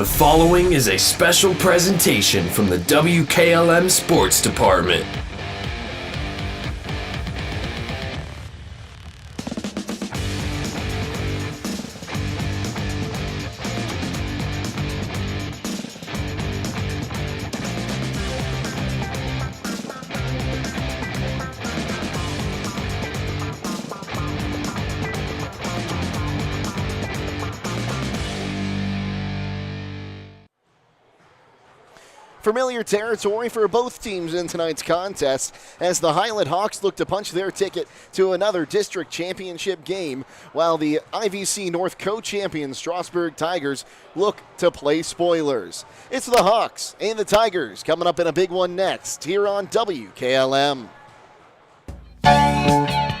The following is a special presentation from the WKLM Sports Department. Familiar territory for both teams in tonight's contest as the Hiland Hawks look to punch their ticket to another district championship game, while the IVC North co-champion Strasburg Tigers look to play spoilers. It's the Hawks and the Tigers coming up in a big one next here on WKLM.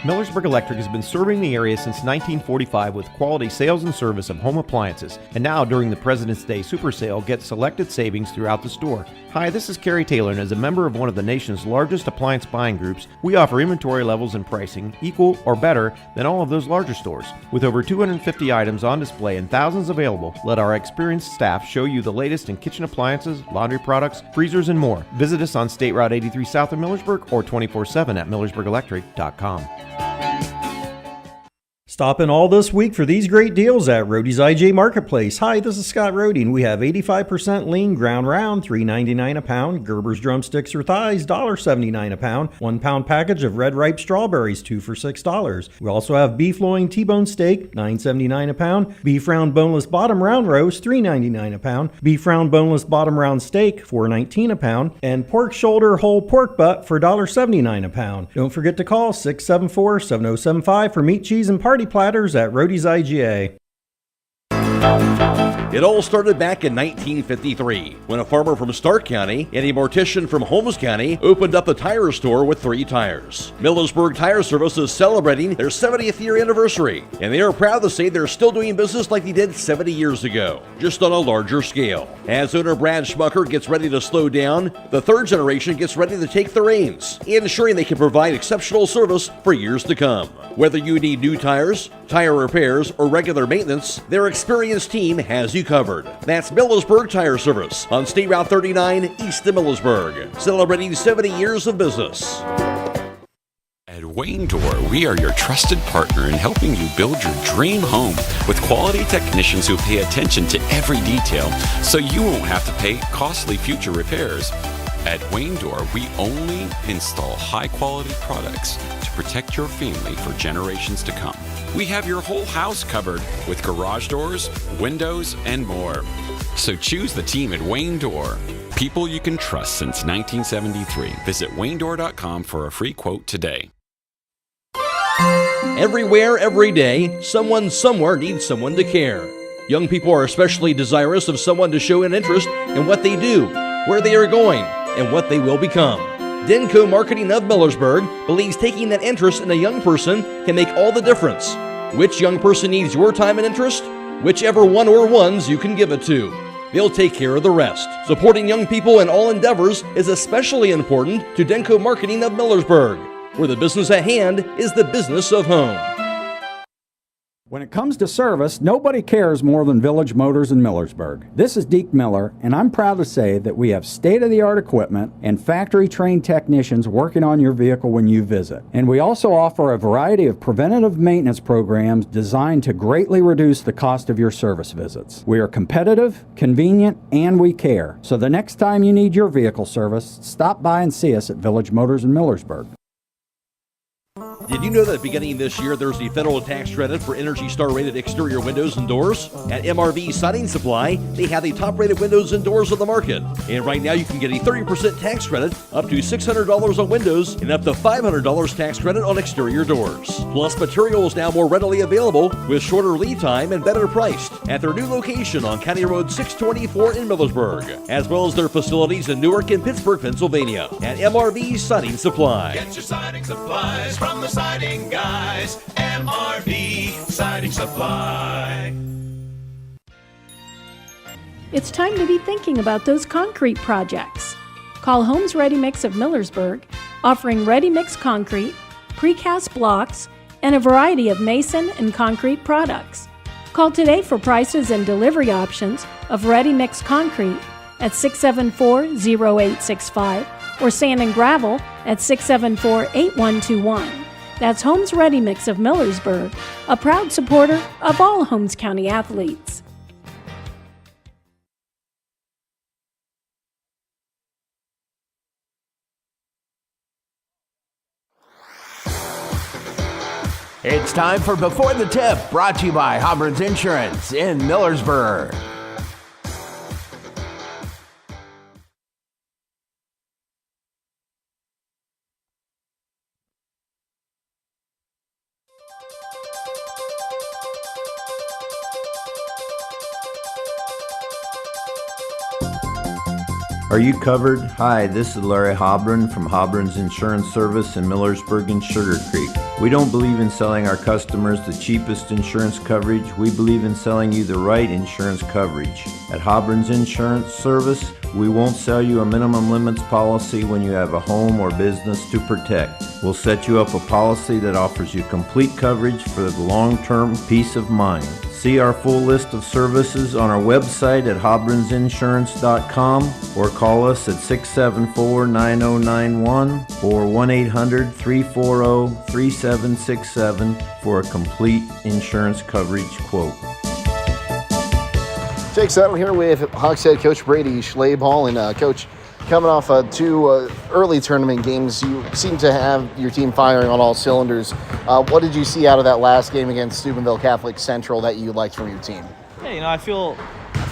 Millersburg Electric has been serving the area since 1945 with quality sales and service of home appliances. And now during the President's Day Super Sale, get selected savings throughout the store. Hi, this is Kerry Taylor, and as a member of one of the nation's largest appliance buying groups, we offer inventory levels and pricing equal or better than all of those larger stores. With over 250 items on display and thousands available, let our experienced staff show you the latest in kitchen appliances, laundry products, freezers, and more. Visit us on State Route 83 south of Millersburg or 24/7 at millersburgelectric.com. Stop in all this week for these great deals at Roadie's IJ Marketplace. Hi, this is Scott Roadie, and we have 85% lean ground round, $3.99 a pound. Gerber's drumsticks or thighs, $1.79 a pound. 1 pound package of red ripe strawberries, 2 for $6. We also have beef loin T-bone steak, $9.79 a pound. Beef round boneless bottom round roast, $3.99 a pound. Beef round boneless bottom round steak, $4.19 a pound. And pork shoulder whole pork butt for $1.79 a pound. Don't forget to call 674-7075 for meat, cheese, and party platters at Roadie's IGA. It all started back in 1953 when a farmer from Stark County and a mortician from Holmes County opened up a tire store with 3 tires. Millersburg Tire Service is celebrating their 70th year anniversary, and they are proud to say they're still doing business like they did 70 years ago, just on a larger scale. As owner Brad Schmucker gets ready to slow down, the third generation gets ready to take the reins, ensuring they can provide exceptional service for years to come. Whether you need new tires, tire repairs, or regular maintenance, their experienced team has you covered. That's Millersburg Tire Service on State Route 39 east of Millersburg, celebrating 70 years of business. At Wayne Door, we are your trusted partner in helping you build your dream home with quality technicians who pay attention to every detail so you won't have to pay costly future repairs. At Wayne Door, we only install high-quality products to protect your family for generations to come. We have your whole house covered with garage doors, windows, and more. So choose the team at Wayne Door. People you can trust since 1973. Visit waynedoor.com for a free quote today. Everywhere, every day, someone somewhere needs someone to care. Young people are especially desirous of someone to show an interest in what they do, where they are going, and what they will become. Denko Marketing of Millersburg believes taking that interest in a young person can make all the difference. Which young person needs your time and interest? Whichever one or ones you can give it to. They'll take care of the rest. Supporting young people in all endeavors is especially important to Denko Marketing of Millersburg, where the business at hand is the business of home. When it comes to service, nobody cares more than Village Motors in Millersburg. This is Deke Miller, and I'm proud to say that we have state-of-the-art equipment and factory-trained technicians working on your vehicle when you visit. And we also offer a variety of preventative maintenance programs designed to greatly reduce the cost of your service visits. We are competitive, convenient, and we care. So the next time you need your vehicle service, stop by and see us at Village Motors in Millersburg. Did you know that beginning this year there's a federal tax credit for Energy Star rated exterior windows and doors? At MRV Siding Supply, they have the top rated windows and doors on the market. And right now you can get a 30% tax credit, up to $600 on windows, and up to $500 tax credit on exterior doors. Plus, material is now more readily available with shorter lead time and better priced at their new location on County Road 624 in Millersburg, as well as their facilities in Newark and Pittsburgh, Pennsylvania at MRV Siding Supply. Get your siding supplies from the siding guys, MRV Siding Supply. It's time to be thinking about those concrete projects. Call Homes Ready Mix of Millersburg, offering ready mix concrete, precast blocks, and a variety of mason and concrete products. Call today for prices and delivery options of ready mix concrete at 674-0865 or sand and gravel at 674-8121. That's Holmes Ready Mix of Millersburg, a proud supporter of all Holmes County athletes. It's time for Before the Tip, brought to you by Hobron's Insurance in Millersburg. Are you covered? Hi, this is Larry Hobron from Hobron's Insurance Service in Millersburg and Sugar Creek. We don't believe in selling our customers the cheapest insurance coverage. We believe in selling you the right insurance coverage. At Hobron's Insurance Service, we won't sell you a minimum limits policy when you have a home or business to protect. We'll set you up a policy that offers you complete coverage for the long-term peace of mind. See our full list of services on our website at hobronsinsurance.com or call us at 674-9091 or 1-800-340-3767 for a complete insurance coverage quote. Jake Sidle here with Hawks head coach Brady Schlaball. And Coach, coming off two early tournament games, you seem to have your team firing on all cylinders. What did you see out of that last game against Steubenville Catholic Central that you liked from your team? Yeah, I feel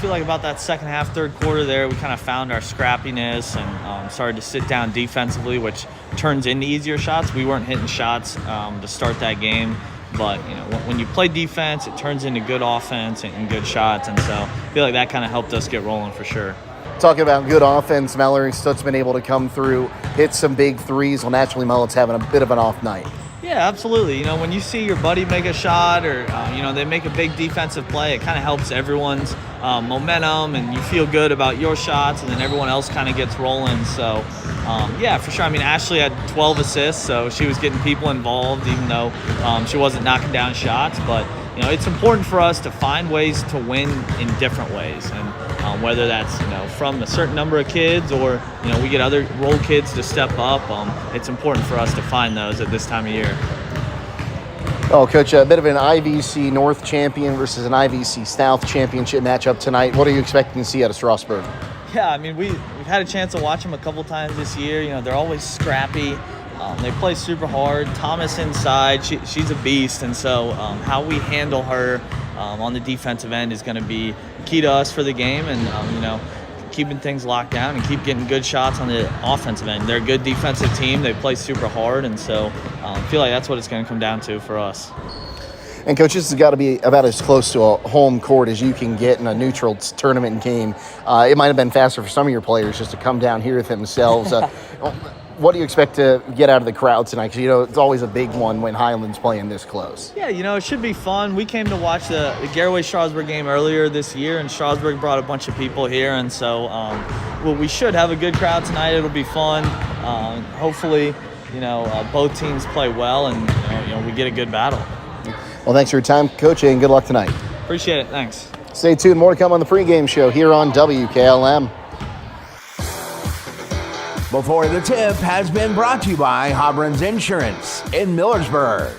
like about that second half, third quarter there, we kind of found our scrappiness and started to sit down defensively, which turns into easier shots. We weren't hitting shots to start that game. But, when you play defense, it turns into good offense and good shots. And so I feel like that kind of helped us get rolling for sure. Talking about good offense, Mallory Stutt's been able to come through, hit some big threes, while naturally Mullet's having a bit of an off night. Yeah, absolutely. When you see your buddy make a shot or, they make a big defensive play, it kind of helps everyone's momentum and you feel good about your shots and then everyone else kind of gets rolling. So, yeah, for sure. Ashley had 12 assists, so she was getting people involved even though she wasn't knocking down shots. But, it's important for us to find ways to win in different ways. And whether that's, from a certain number of kids or, we get other role kids to step up, it's important for us to find those at this time of year. Oh, Coach, a bit of an IVC North champion versus an IVC South championship matchup tonight. What are you expecting to see out of Strasburg? Yeah, we've had a chance to watch them a couple times this year. They're always scrappy. They play super hard. Thomas inside, she's a beast, and so how we handle her on the defensive end is going to be key to us for the game, and keeping things locked down and keep getting good shots on the offensive end. They're a good defensive team. They play super hard, and so I feel like that's what it's going to come down to for us. And, Coach, this has got to be about as close to a home court as you can get in a neutral tournament game. It might have been faster for some of your players just to come down here themselves. What do you expect to get out of the crowd tonight? Because, it's always a big one when Hiland's playing this close. Yeah, it should be fun. We came to watch the Garaway-Strasburg game earlier this year, and Strasburg brought a bunch of people here. And so we should have a good crowd tonight. It'll be fun. Hopefully, both teams play well and, we get a good battle. Well, thanks for your time, Coach, and good luck tonight. Appreciate it. Thanks. Stay tuned. More to come on the pregame show here on WKLM. Before the Tip has been brought to you by Hobron's Insurance in Millersburg.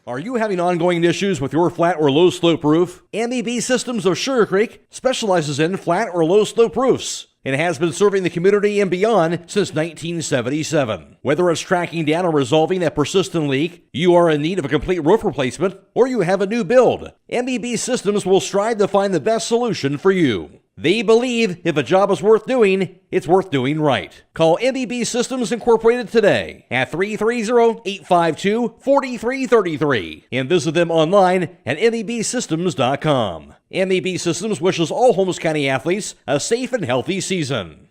Are you having ongoing issues with your flat or low slope roof? MEB Systems of Sugar Creek specializes in flat or low slope roofs and has been serving the community and beyond since 1977. Whether it's tracking down or resolving a persistent leak, you are in need of a complete roof replacement, or you have a new build, MEB Systems will strive to find the best solution for you. They believe if a job is worth doing, it's worth doing right. Call MEB Systems Incorporated today at 330-852-4333 and visit them online at mebsystems.com. MEB Systems wishes all Holmes County athletes a safe and healthy season.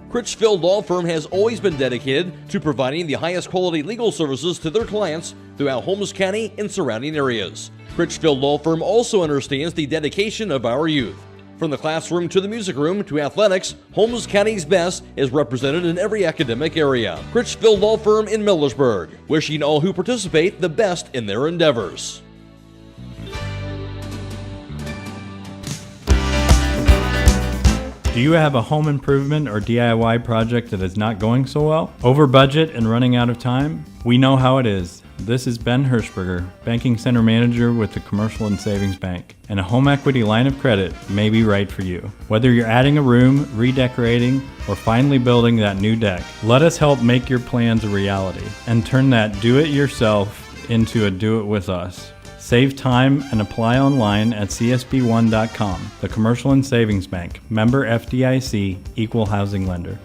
Critchfield Law Firm has always been dedicated to providing the highest quality legal services to their clients throughout Holmes County and surrounding areas. Critchfield Law Firm also understands the dedication of our youth. From the classroom to the music room to athletics, Holmes County's best is represented in every academic area. Critchfield Law Firm in Millersburg, wishing all who participate the best in their endeavors. Do you have a home improvement or DIY project that is not going so well? Over budget and running out of time? We know how it is. This is Ben Hirschberger, Banking Center Manager with the Commercial and Savings Bank, and a home equity line of credit may be right for you. Whether you're adding a room, redecorating, or finally building that new deck, let us help make your plans a reality and turn that do-it-yourself into a do-it-with-us. Save time and apply online at csb1.com. The Commercial and Savings Bank, member FDIC, equal housing lender.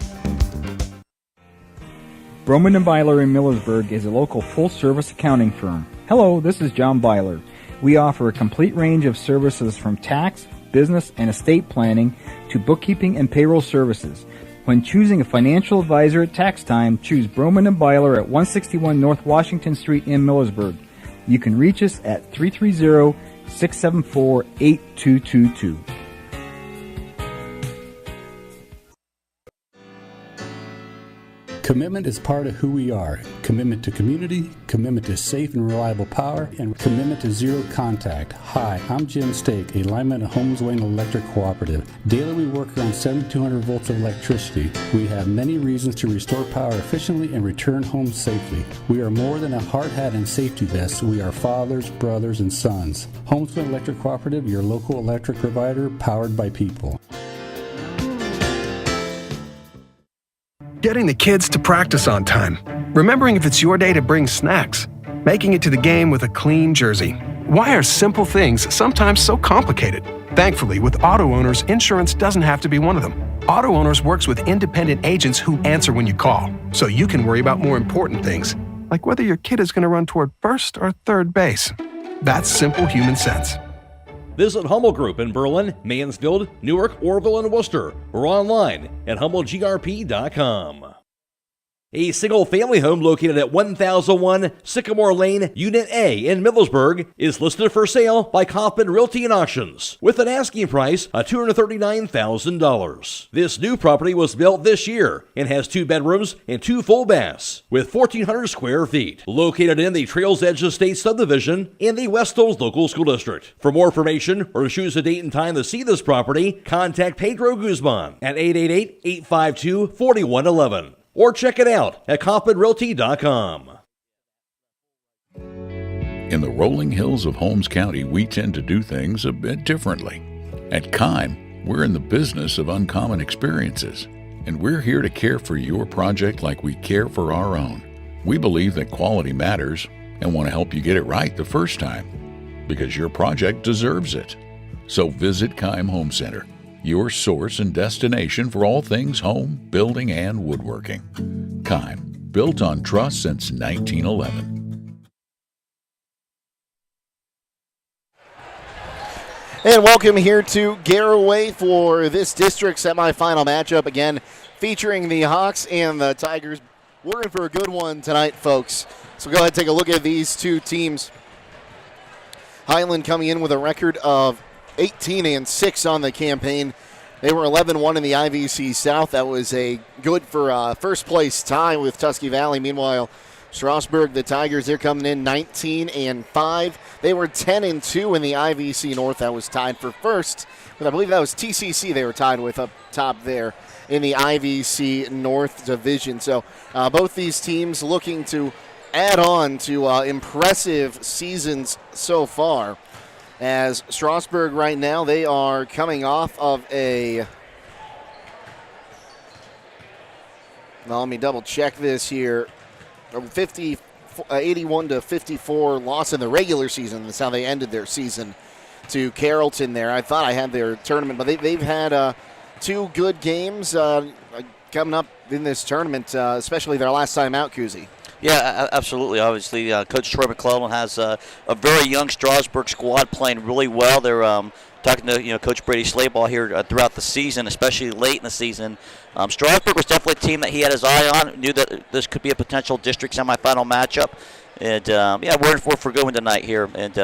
Broman & Byler in Millersburg is a local full-service accounting firm. Hello, this is John Byler. We offer a complete range of services from tax, business, and estate planning to bookkeeping and payroll services. When choosing a financial advisor at tax time, choose Broman & Byler at 161 North Washington Street in Millersburg. You can reach us at 330-674-8222. Commitment is part of who we are. Commitment to community, commitment to safe and reliable power, and commitment to zero contact. Hi, I'm Jim Stake, a lineman at Holmes Wayne Electric Cooperative. Daily we work around 7,200 volts of electricity. We have many reasons to restore power efficiently and return home safely. We are more than a hard hat and safety vest. We are fathers, brothers, and sons. Holmes Wayne Electric Cooperative, your local electric provider, powered by people. Getting the kids to practice on time. Remembering if it's your day to bring snacks. Making it to the game with a clean jersey. Why are simple things sometimes so complicated? Thankfully, with Auto Owners, insurance doesn't have to be one of them. Auto Owners works with independent agents who answer when you call, so you can worry about more important things, like whether your kid is going to run toward first or third base. That's simple human sense. Visit Hummel Group in Berlin, Mansfield, Newark, Orville, and Worcester, or online at HummelGRP.com. A single-family home located at 1001 Sycamore Lane, Unit A in Millersburg is listed for sale by Kaufman Realty and Auctions with an asking price of $239,000. This new property was built this year and has 2 bedrooms and 2 full baths with 1,400 square feet. Located in the Trails Edge Estate subdivision in the West Hills Local School District. For more information or to choose a date and time to see this property, contact Pedro Guzman at 888-852-4111. Or check it out at KaufmanRealty.com. In the rolling hills of Holmes County, we tend to do things a bit differently. At Kime, we're in the business of uncommon experiences, and we're here to care for your project like we care for our own. We believe that quality matters and want to help you get it right the first time, because your project deserves it. So visit Kime Home Center, your source and destination for all things home, building, and woodworking. Kime, built on trust since 1911. And welcome here to Garaway for this district semifinal matchup, again featuring the Hawks and the Tigers. We're in for a good one tonight, folks. So go ahead and take a look at these two teams. Hiland coming in with a record of 18-6 on the campaign. They were 11-1 in the IVC South. That was a good for first place tie with Tusky Valley. Meanwhile, Strasburg, the Tigers, they're coming in 19-5. They were 10-2 in the IVC North. That was tied for first, but I believe that was TCC they were tied with up top there in the IVC North Division. So both these teams looking to add on to impressive seasons so far. As Strasburg right now, they are coming off of a, well, let me double check this here, 81-54 loss in the regular season. That's how they ended their season to Carrollton there. I thought I had their tournament, but they've had 2 good games coming up in this tournament, especially their last time out, Kuzi. Yeah, absolutely. Obviously, Coach Troy McClellan has a very young Strasburg squad playing really well. They're talking to Coach Brady Slayball here throughout the season, especially late in the season. Strasburg was definitely a team that he had his eye on. Knew that this could be a potential district semifinal matchup, and we're in for a good one tonight here. And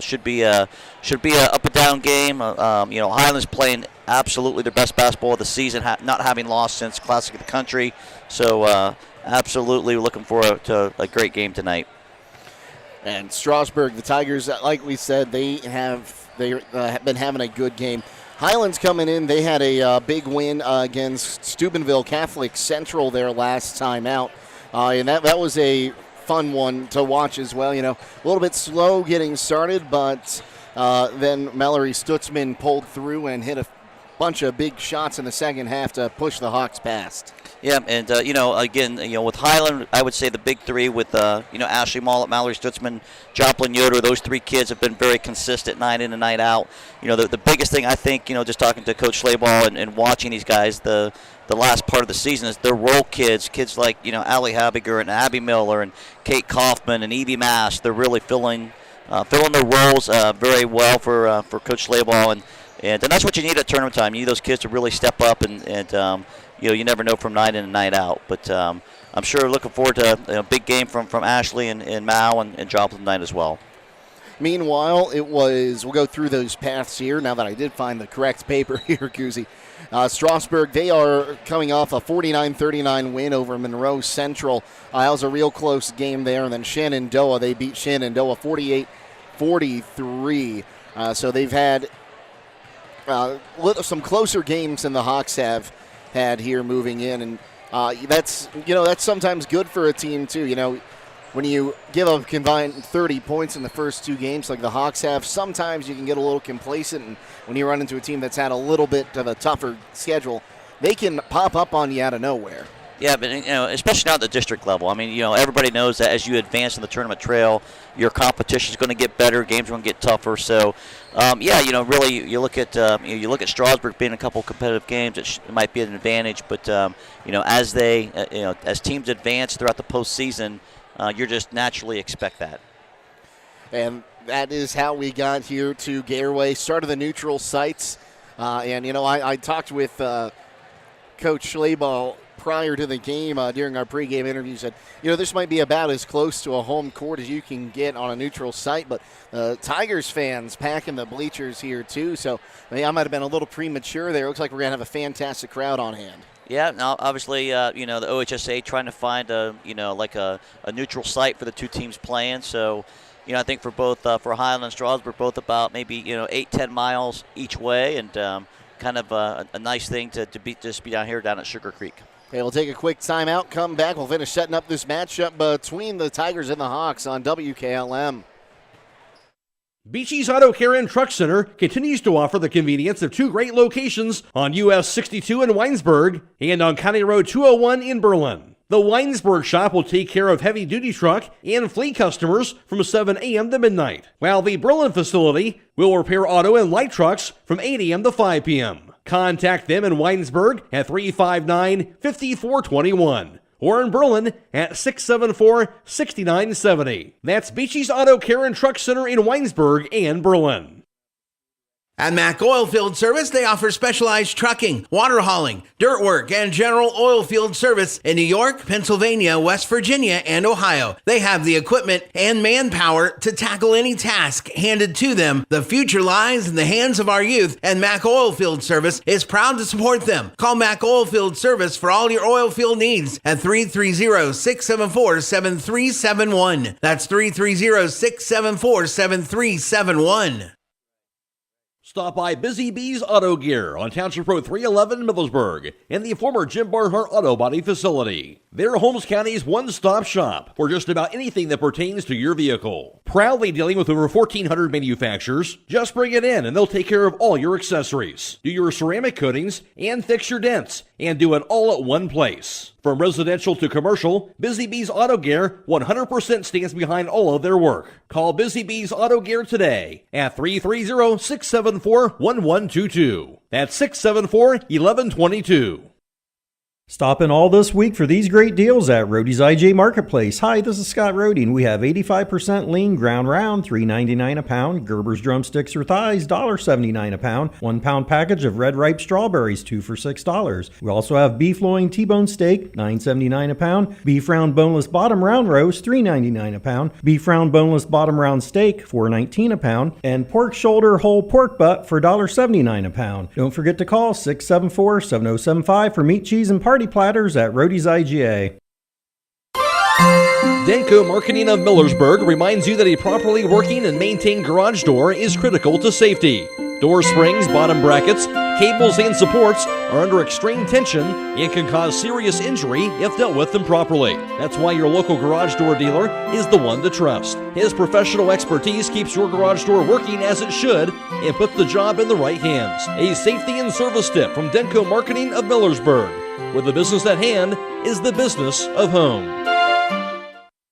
should be a up and down game. Highland's playing absolutely their best basketball of the season, not having lost since Classic of the Country. So absolutely looking forward to a great game tonight. And Strasburg, the Tigers, like we said, they have been having a good game. Highland's coming in. They had a big win against Steubenville Catholic Central their last time out. And that was a fun one to watch as well. You know, a little bit slow getting started, but then Mallory Stutzman pulled through and hit a bunch of big shots in the second half to push the Hawks past. Yeah, and again, with Highland, I would say the big three with Ashley Mollett, Mallory Stutzman, Joplin Yoder. Those three kids have been very consistent night in and night out. The biggest thing I think, just talking to Coach Schleybaugh and watching these guys, the last part of the season is their role kids like Allie Habiger and Abby Miller and Kate Kaufman and Evie Mass. They're really filling their roles very well for Coach Schleybaugh, and that's what you need at tournament time. You need those kids to really step up and you never know from night in and night out. But I'm sure looking forward to a big game from Ashley and Mao and Joplin tonight as well. Meanwhile, we'll go through those paths here now that I did find the correct paper here, Kuzi. Strasburg, they are coming off a 49-39 win over Monroe Central. That was a real close game there. And then Shenandoah, they beat Shenandoah 48-43. So they've had some closer games than the Hawks have had here moving in, and that's sometimes good for a team too. When you give a combined 30 points in the first two games like the Hawks have, sometimes you can get a little complacent, and when you run into a team that's had a little bit of a tougher schedule, they can pop up on you out of nowhere. Yeah, but especially now at the district level. I mean, everybody knows that as you advance in the tournament trail, your competition is going to get better, games are going to get tougher. So, really, you look at Strasburg being a couple competitive games, it might be an advantage. But as as teams advance throughout the postseason, you're just naturally expect that. And that is how we got here to Gareway. Started the neutral sites, I talked with Coach Schleybaugh prior to the game during our pregame interview. Said, this might be about as close to a home court as you can get on a neutral site, but Tigers fans packing the bleachers here too. So I might have been a little premature there. Looks like we're going to have a fantastic crowd on hand. Yeah, now obviously, the OHSAA trying to find a neutral site for the two teams playing. So, I think for both for Highland and Strasburg, both about maybe 8-10 miles each way, and kind of a nice thing to be down here down at Sugar Creek. Okay, we'll take a quick timeout, come back. We'll finish setting up this matchup between the Tigers and the Hawks on WKLM. Beachy's Auto Care and Truck Center continues to offer the convenience of two great locations on US 62 in Weinsberg and on County Road 201 in Berlin. The Weinsberg shop will take care of heavy-duty truck and fleet customers from 7 a.m. to midnight, while the Berlin facility will repair auto and light trucks from 8 a.m. to 5 p.m. Contact them in Weinsberg at 359-5421 or in Berlin at 674-6970. That's Beachy's Auto Care and Truck Center in Weinsberg and Berlin. At Mack Oilfield Service, they offer specialized trucking, water hauling, dirt work, and general oil field service in New York, Pennsylvania, West Virginia, and Ohio. They have the equipment and manpower to tackle any task handed to them. The future lies in the hands of our youth, and Mack Oilfield Service is proud to support them. Call Mack Oilfield Service for all your oil field needs at 330-674-7371. That's 330-674-7371. Stop by Busy Bees Auto Gear on Township Road 311 Middlesburg in the former Jim Barnhart Auto Body Facility. They're Holmes County's one-stop shop for just about anything that pertains to your vehicle. Proudly dealing with over 1,400 manufacturers, just bring it in and they'll take care of all your accessories. Do your ceramic coatings and fix your dents, and do it all at one place. From residential to commercial, Busy Bees Auto Gear 100% stands behind all of their work. Call Busy Bees Auto Gear today at 330-674-1122. That's 674-1122. Stop in all this week for these great deals at Roadie's IJ Marketplace. Hi, this is Scott Rodie, and we have 85% lean ground round, $3.99 a pound. Gerber's drumsticks or thighs, $1.79 a pound. 1 pound package of red ripe strawberries, 2 for $6. We also have beef loin T-bone steak, $9.79 a pound. Beef round boneless bottom round roast, $3.99 a pound. Beef round boneless bottom round steak, $4.19 a pound. And pork shoulder whole pork butt for $1.79 a pound. Don't forget to call 674-7075 for meat, cheese, and party platters at Roadie's IGA. Denko Marketing of Millersburg reminds you that a properly working and maintained garage door is critical to safety. Door springs, bottom brackets, cables, and supports are under extreme tension and can cause serious injury if dealt with improperly. That's why your local garage door dealer is the one to trust. His professional expertise keeps your garage door working as it should and puts the job in the right hands. A safety and service tip from Denko Marketing of Millersburg, where the business at hand is the business of home.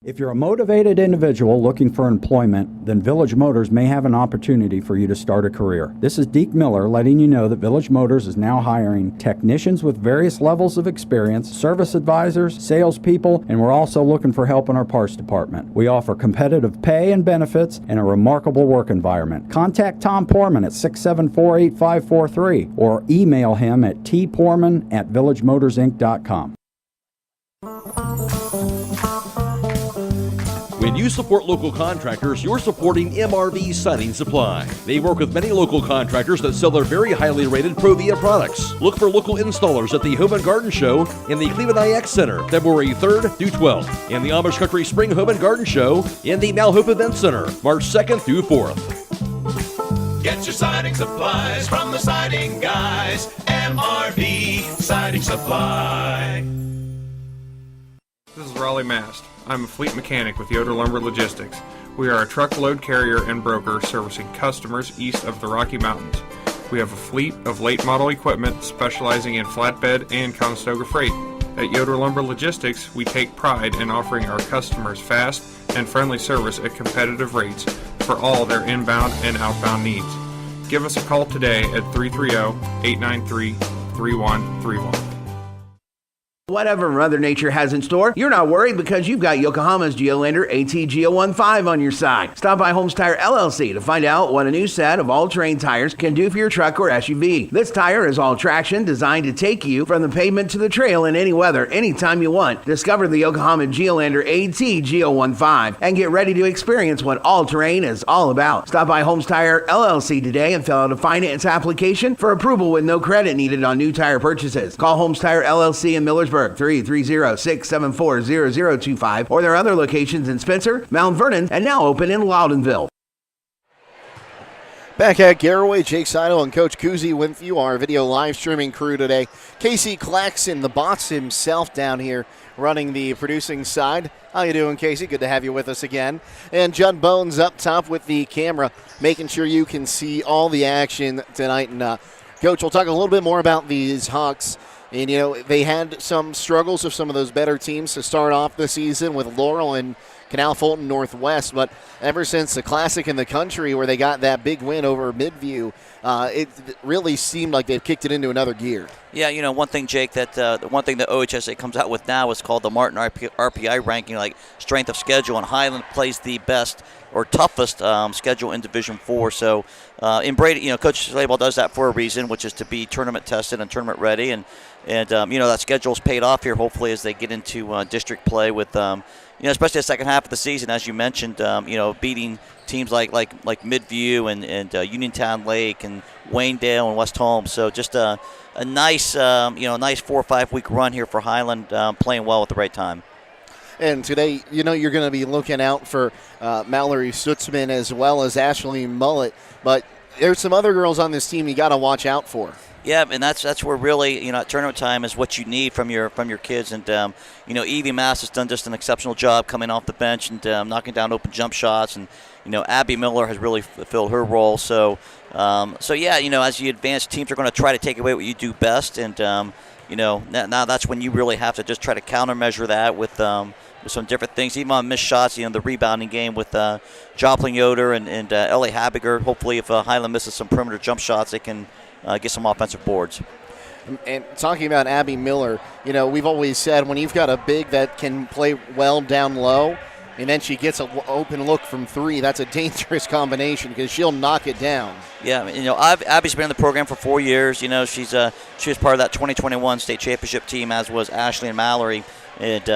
If you're a motivated individual looking for employment, then Village Motors may have an opportunity for you to start a career. This is Deke Miller letting you know that Village Motors is now hiring technicians with various levels of experience, service advisors, salespeople, and we're also looking for help in our parts department. We offer competitive pay and benefits and a remarkable work environment. Contact Tom Porman at 674-8543 or email him at tporman@villagemotorsinc.com. When you support local contractors, you're supporting MRV Siding Supply. They work with many local contractors that sell their very highly rated Provia products. Look for local installers at the Home and Garden Show in the Cleveland IX Center, February 3rd through 12th, and the Amish Country Spring Home and Garden Show in the Malhope Event Center, March 2nd through 4th. Get your siding supplies from the siding guys. MRV Siding Supply. This is Raleigh Mast. I'm a fleet mechanic with Yoder Lumber Logistics. We are a truckload carrier and broker servicing customers east of the Rocky Mountains. We have a fleet of late model equipment specializing in flatbed and Conestoga freight. At Yoder Lumber Logistics, we take pride in offering our customers fast and friendly service at competitive rates for all their inbound and outbound needs. Give us a call today at 330-893-3131. Whatever Mother Nature has in store, you're not worried because you've got Yokohama's Geolander AT-GEO-15 on your side. Stop by Holmes Tire LLC to find out what a new set of all-terrain tires can do for your truck or SUV. This tire is all traction, designed to take you from the pavement to the trail in any weather, anytime you want. Discover the Yokohama Geolander AT-GEO-15 and get ready to experience what all-terrain is all about. Stop by Holmes Tire LLC today and fill out a finance application for approval with no credit needed on new tire purchases. Call Holmes Tire LLC in Millersburg, 330-674-0025, or their other locations in Spencer, Mount Vernon, and now open in Loudonville. Back at Garraway, Jake Sidle and Coach Kuzi with you, our video live streaming crew today. Casey Claxon, the boss himself down here running the producing side. How you doing, Casey? Good to have you with us again. And Judd Bones up top with the camera, making sure you can see all the action tonight. And Coach, we'll talk a little bit more about these Hawks. And, you know, they had some struggles with some of those better teams to start off the season with Laurel and Canal Fulton Northwest. But ever since the Classic in the Country where they got that big win over Midview, it really seemed like they've kicked it into another gear. Yeah, you know, one thing, Jake, that one thing that OHSAA comes out with now is called the Martin RPI ranking, like strength of schedule, and Hiland plays the best or toughest schedule in Division 4. So in Brady, you know, Coach Slayball does that for a reason, which is to be tournament tested and tournament ready, and you know, that schedule's paid off here, hopefully, as they get into district play with, you know, especially the second half of the season, as you mentioned, you know, beating teams like Midview and Uniontown Lake and Waynedale and West Holmes. So just a nice, you know, nice 4 or 5 week run here for Hiland, playing well at the right time. And today, you know, you're going to be looking out for Mallory Stutzman as well as Ashley Mullet. But there's some other girls on this team you got to watch out for. Yeah, and that's where really, you know, at tournament time is what you need from your kids. And you know, Evie Mass has done just an exceptional job coming off the bench and knocking down open jump shots. And you know, Abby Miller has really fulfilled her role. So yeah, you know, as you advance, teams are going to try to take away what you do best. And you know, now that's when you really have to just try to countermeasure that with some different things, even on missed shots. You know, the rebounding game with Joplin Yoder and Ellie Habiger. Hopefully, if Hiland misses some perimeter jump shots, they can get some offensive boards. And talking about Abby Miller, we've always said when you've got a big that can play well down low, and then she gets an open look from three, that's a dangerous combination because she'll knock it down. Yeah, Abby's been in the program for 4 years. She was part of that 2021 state championship team, as was Ashley and Mallory. And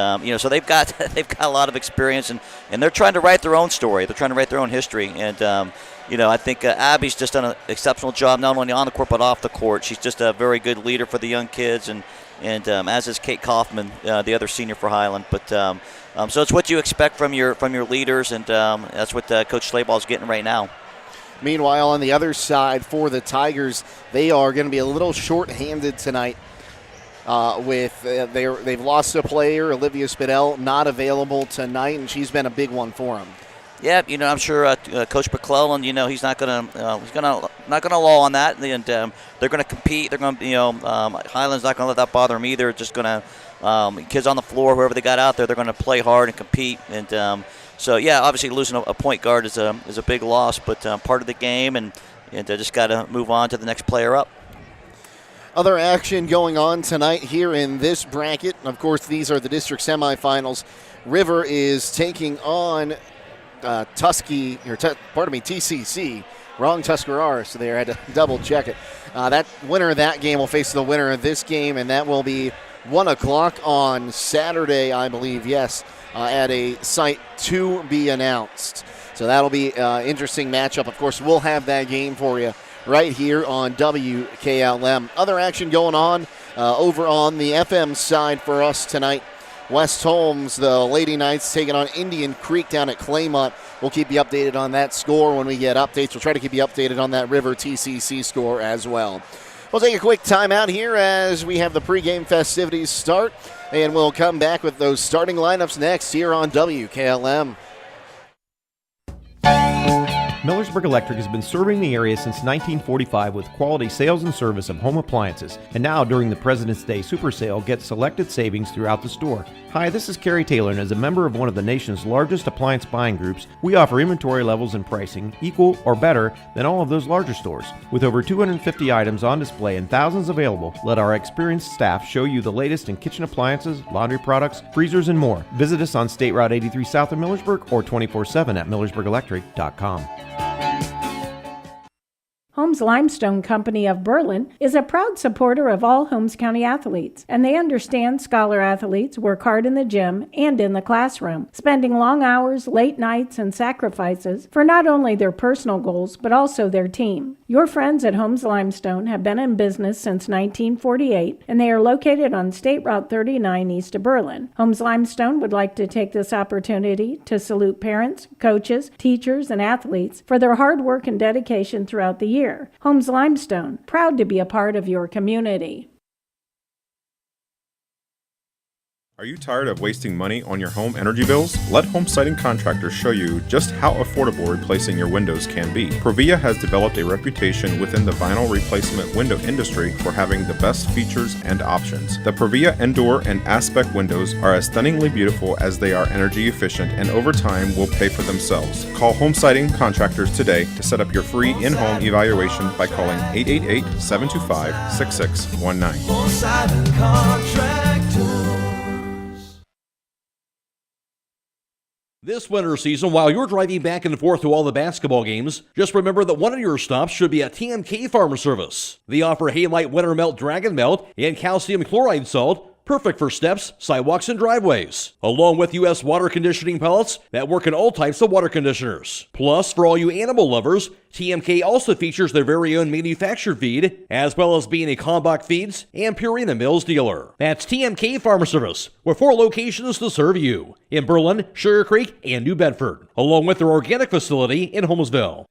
so they've got a lot of experience, and they're trying to write their own story. They're trying to write their own history. And I think Abby's just done an exceptional job, not only on the court but off the court. She's just a very good leader for the young kids, and as is Kate Kaufman, the other senior for Hiland. But so it's what you expect from your leaders, and that's what Coach Slayball's getting right now. Meanwhile, on the other side for the Tigers, they are going to be a little short-handed tonight. They've lost a player, Olivia Spidell, not available tonight, and she's been a big one for them. Yeah, I'm sure Coach McClellan, he's not gonna lull on that, and they're gonna compete. They're gonna, Hiland's not gonna let that bother them either. Just gonna kids on the floor, whoever they got out there, they're gonna play hard and compete. And so yeah, obviously losing a point guard is a big loss, but part of the game, and just got to move on to the next player up. Other action going on tonight here in this bracket. Of course, these are the district semifinals. River is taking on TCC. Wrong Tuscarora, so there, I had to double check it. That winner of that game will face the winner of this game, and that will be 1 o'clock on Saturday, I believe, yes, at a site to be announced. So that'll be an interesting matchup. Of course, we'll have that game for you right here on WKLM. Other action going on over on the FM side for us tonight. West Holmes, the Lady Knights, taking on Indian Creek down at Claymont. We'll keep you updated on that score when we get updates. We'll try to keep you updated on that River TCC score as well. We'll take a quick timeout here as we have the pregame festivities start, and we'll come back with those starting lineups next here on WKLM. Millersburg Electric has been serving the area since 1945 with quality sales and service of home appliances. And now, during the President's Day Super Sale, get selected savings throughout the store. Hi, this is Carrie Taylor, and as a member of one of the nation's largest appliance buying groups, we offer inventory levels and pricing equal or better than all of those larger stores. With over 250 items on display and thousands available, let our experienced staff show you the latest in kitchen appliances, laundry products, freezers, and more. Visit us on State Route 83 south of Millersburg or 24/7 at millersburgelectric.com. Holmes Limestone Company of Berlin is a proud supporter of all Holmes County athletes, and they understand scholar athletes work hard in the gym and in the classroom, spending long hours, late nights, and sacrifices for not only their personal goals, but also their team. Your friends at Holmes Limestone have been in business since 1948, and they are located on State Route 39 east of Berlin. Holmes Limestone would like to take this opportunity to salute parents, coaches, teachers, and athletes for their hard work and dedication throughout the year. Holmes Limestone, proud to be a part of your community. Are you tired of wasting money on your home energy bills? Let Home Siding Contractors show you just how affordable replacing your windows can be. Provia has developed a reputation within the vinyl replacement window industry for having the best features and options. The Provia Endure and Aspect windows are as stunningly beautiful as they are energy efficient, and over time will pay for themselves. Call Home Siding Contractors today to set up your free in-home evaluation by calling 888-725-6619. Home Siding Contractors. This winter season, while you're driving back and forth to all the basketball games, just remember that one of your stops should be at TMK Farm Service. They offer Halite Winter Melt Dragon Melt and Calcium Chloride Salt, perfect for steps, sidewalks, and driveways, along with U.S. water conditioning pellets that work in all types of water conditioners. Plus, for all you animal lovers, TMK also features their very own manufactured feed, as well as being a Kalmbach Feeds and Purina Mills dealer. That's TMK Farm Service, with 4 locations to serve you, in Berlin, Sugar Creek, and New Bedford, along with their organic facility in Holmesville.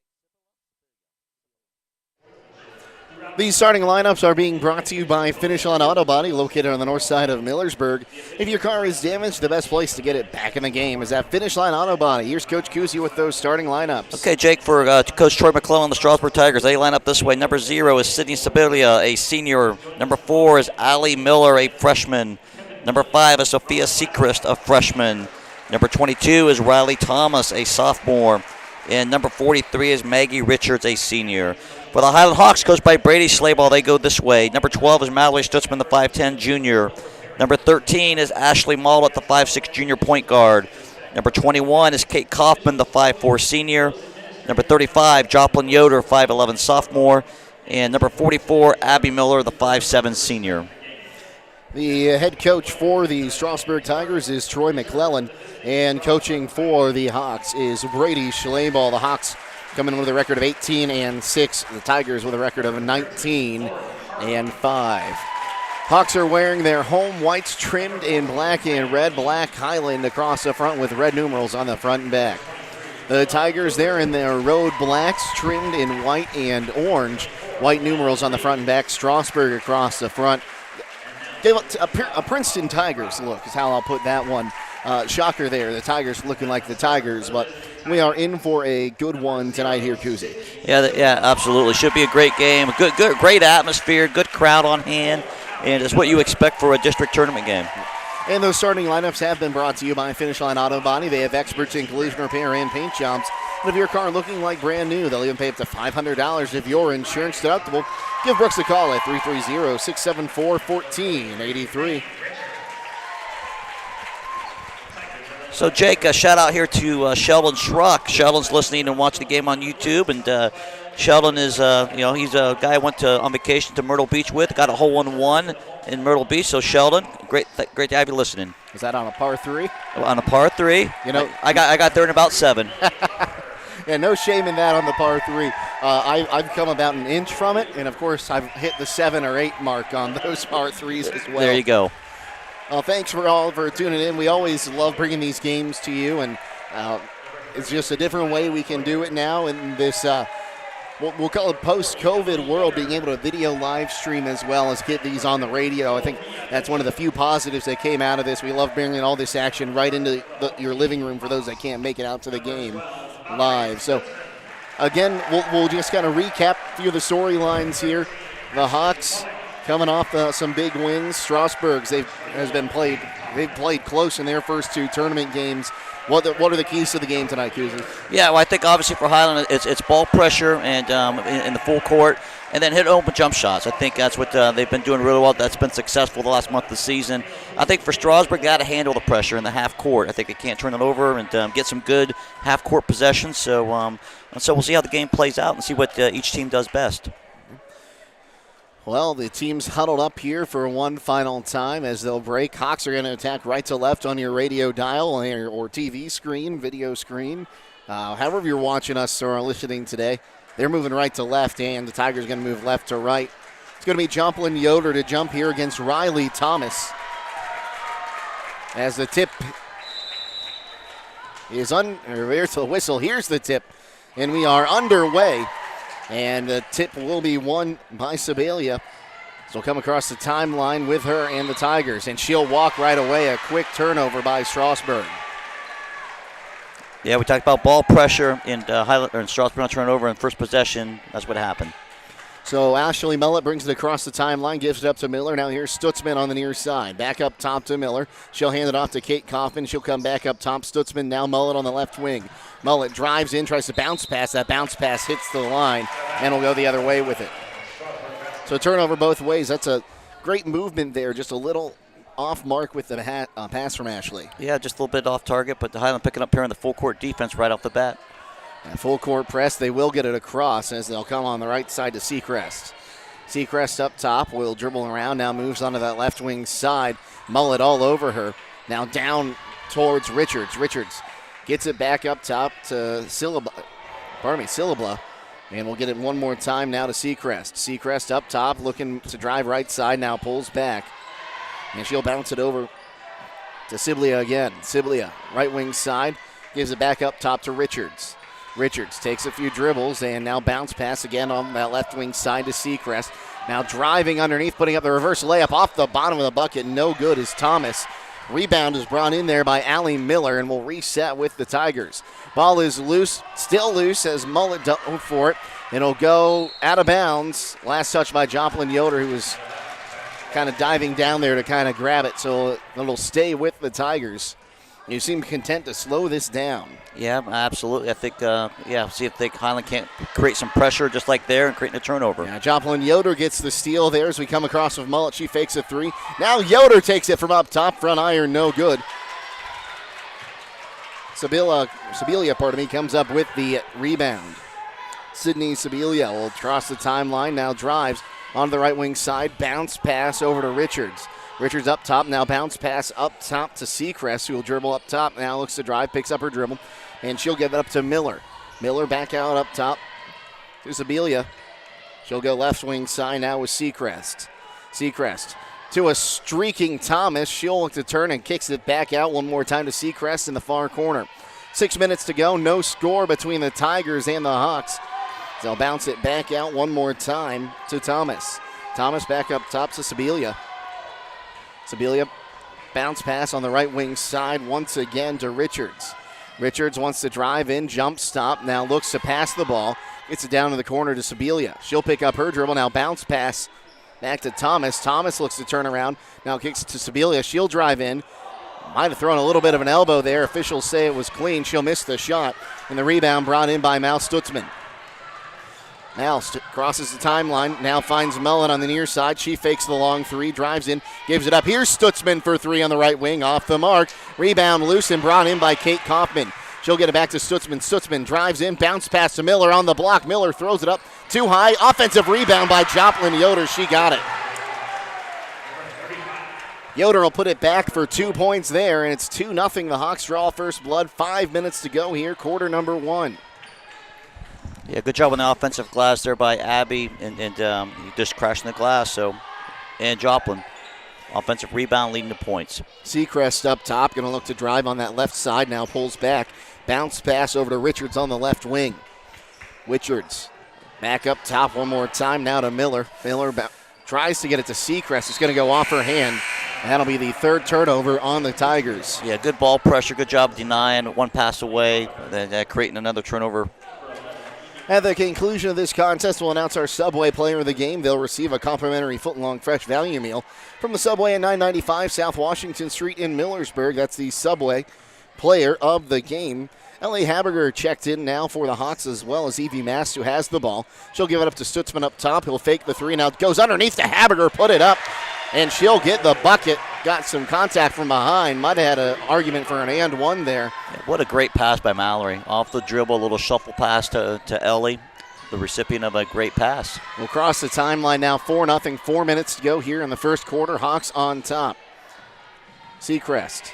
These starting lineups are being brought to you by Finish Line Auto Body, located on the north side of Millersburg. If your car is damaged, the best place to get it back in the game is at Finish Line Auto Body. Here's Coach Kusi with those starting lineups. Okay, Jake, for Coach Troy McClellan, the Strasburg Tigers, they line up this way. Number 0 is Sydney Sibilia, a senior. Number 4 is Allie Miller, a freshman. Number 5 is Sophia Seacrest, a freshman. Number 22 is Riley Thomas, a sophomore. And number 43 is Maggie Richards, a senior. For the Hiland Hawks, coached by Brady Slayball, they go this way. Number 12 is Mallory Stutzman, the 5'10 junior. Number 13 is Ashley Mollett, the 5'6 junior point guard. Number 21 is Kate Kaufman, the 5'4 senior. Number 35, Joplin Yoder, 5'11 sophomore. And number 44, Abby Miller, the 5'7 senior. The head coach for the Strasburg Tigers is Troy McClellan, and coaching for the Hawks is Brady Schlabel. The Hawks coming in with a record of 18-6. The Tigers with a record of 19-5. Hawks are wearing their home whites trimmed in black and red. Black Hiland across the front with red numerals on the front and back. The Tigers there in their road blacks trimmed in white and orange. White numerals on the front and back. Strasburg across the front. A Princeton Tigers look is how I'll put that one. Shocker there. The Tigers looking like the Tigers, but we are in for a good one tonight here, Kuzi. Yeah, absolutely. Should be a great game. A great atmosphere, good crowd on hand, and it's what you expect for a district tournament game. And those starting lineups have been brought to you by Finish Line Auto Body. They have experts in collision repair and paint jobs. And if your car looking like brand new, they'll even pay up to $500 if your insurance deductible. Give Brooks a call at 330-674-1483. So, Jake, a shout out here to Sheldon Schruck. Sheldon's listening and watching the game on YouTube, and Sheldon is, he's a guy I went on vacation to Myrtle Beach with. Got a hole-in-one in Myrtle Beach. So, Sheldon, great to have you listening. Is that on a par 3? On a par 3. I got there in about 7. Yeah, no shame in that on the par 3. I've come about an inch from it, and of course I've hit the 7 or 8 mark on those par 3s as well. There you go. Thanks for tuning in. We always love bringing these games to you, and it's just a different way we can do it now in this, we'll call it post-COVID world, being able to video live stream as well as get these on the radio. I think that's one of the few positives that came out of this. We love bringing all this action right into your living room for those that can't make it out to the game live. So, again, we'll just kind of recap a few of the storylines here. The Hawks coming off some big wins. Strasburg's they've played close in their first 2 tournament games. What are the keys to the game tonight, Kuzi? Yeah, well, I think obviously for Hiland, it's ball pressure and in the full court, and then hit open jump shots. I think that's what they've been doing really well. That's been successful the last month of the season. I think for Strasburg, got to handle the pressure in the half court. I think they can't turn it over and get some good half court possessions. So we'll see how the game plays out and see what each team does best. Well, the team's huddled up here for one final time as they'll break. Hawks are going to attack right to left on your radio dial or TV screen, video screen. However you're watching us or listening today, they're moving right to left, and the Tigers are going to move left to right. It's going to be Joplin Yoder to jump here against Riley Thomas. As the tip is there's the whistle. Here's the tip, and we are underway. And the tip will be won by Sibelia. So come across the timeline with her and the Tigers. And she'll walk right away. A quick turnover by Strasburg. Yeah, we talked about ball pressure and Strasburg not turning over in first possession. That's what happened. So Ashley Mellett brings it across the timeline, gives it up to Miller. Now here's Stutzman on the near side. Back up top to Miller. She'll hand it off to Kate Kaufman. She'll come back up top. Stutzman now Mellett on the left wing. Mellett drives in, tries to bounce pass. That bounce pass hits the line and will go the other way with it. So turnover both ways. That's a great movement there. Just a little off mark with the pass from Ashley. Yeah, just a little bit off target, but the Hiland picking up here in the full court defense right off the bat. And full court press, they will get it across as they'll come on the right side to Seacrest. Seacrest up top, will dribble around, now moves onto that left wing side. Mullet all over her. Now down towards Richards. Richards gets it back up top to Syllabla. And we'll get it one more time now to Seacrest. Seacrest up top, looking to drive right side, now pulls back. And she'll bounce it over to Siblia again. Siblia, right wing side, gives it back up top to Richards. Richards takes a few dribbles and now bounce pass again on that left wing side to Seacrest. Now driving underneath, putting up the reverse layup off the bottom of the bucket. No good is Thomas. Rebound is brought in there by Allie Miller and will reset with the Tigers. Ball is loose, still loose as Mullet dove for it. It'll go out of bounds. Last touch by Joplin Yoder, who was kind of diving down there to kind of grab it. So it'll stay with the Tigers. You seem content to slow this down. Yeah, absolutely. I think, see if Hiland can't create some pressure just like there and create a turnover. Yeah, Joplin Yoder gets the steal there as we come across with Mullet. She fakes a three. Now Yoder takes it from up top. Front iron, no good. Sibilia, comes up with the rebound. Sydney Sibilia will cross the timeline, now drives on the right wing side. Bounce pass over to Richards. Richards up top, now bounce pass up top to Seacrest, who will dribble up top. Now looks to drive, picks up her dribble, and she'll give it up to Miller. Miller back out up top to Sibilia. She'll go left wing side now with Seacrest. Seacrest to a streaking Thomas. She'll look to turn and kicks it back out one more time to Seacrest in the far corner. 6 minutes to go, no score between the Tigers and the Hawks. They'll bounce it back out one more time to Thomas. Thomas back up top to Sibilia. Sibilia bounce pass on the right wing side once again to Richards. Richards wants to drive in, jump stop, now looks to pass the ball. Gets it down to the corner to Sibilia. She'll pick up her dribble, now bounce pass back to Thomas. Thomas looks to turn around, now kicks it to Sibilia. She'll drive in. Might have thrown a little bit of an elbow there. Officials say it was clean. She'll miss the shot. And the rebound brought in by Mal Stutzman. Mal crosses the timeline, now finds Mullen on the near side. She fakes the long three, drives in, gives it up. Here's Stutzman for three on the right wing, off the mark. Rebound loose and brought in by Kate Kaufman. She'll get it back to Stutzman. Stutzman drives in, bounce pass to Miller on the block. Miller throws it up too high. Offensive rebound by Joplin Yoder. She got it. Yoder will put it back for 2 points there, and it's 2-0. The Hawks draw first blood. 5 minutes to go here, quarter number one. Yeah, good job on the offensive glass there by Abby, and just crashing the glass. And Joplin, offensive rebound leading to points. Seacrest up top, going to look to drive on that left side. Now pulls back, bounce pass over to Richards on the left wing. Richards back up top one more time. Now to Miller. Miller tries to get it to Seacrest. It's going to go off her hand. That'll be the third turnover on the Tigers. Yeah, good ball pressure. Good job denying. One pass away, then creating another turnover. At the conclusion of this contest, we'll announce our Subway player of the game. They'll receive a complimentary foot-long fresh value meal from the Subway at 995 South Washington Street in Millersburg. That's the Subway player of the game. Ellie Haberger checked in now for the Hawks, as well as Evie Mast, who has the ball. She'll give it up to Stutzman up top. He'll fake the three. Now it goes underneath to Haberger, put it up, and she'll get the bucket. Got some contact from behind. Might have had an argument for an and one there. What a great pass by Mallory. Off the dribble, a little shuffle pass to Ellie, the recipient of a great pass. We'll cross the timeline now, 4-0. 4 minutes to go here in the first quarter. Hawks on top. Seacrest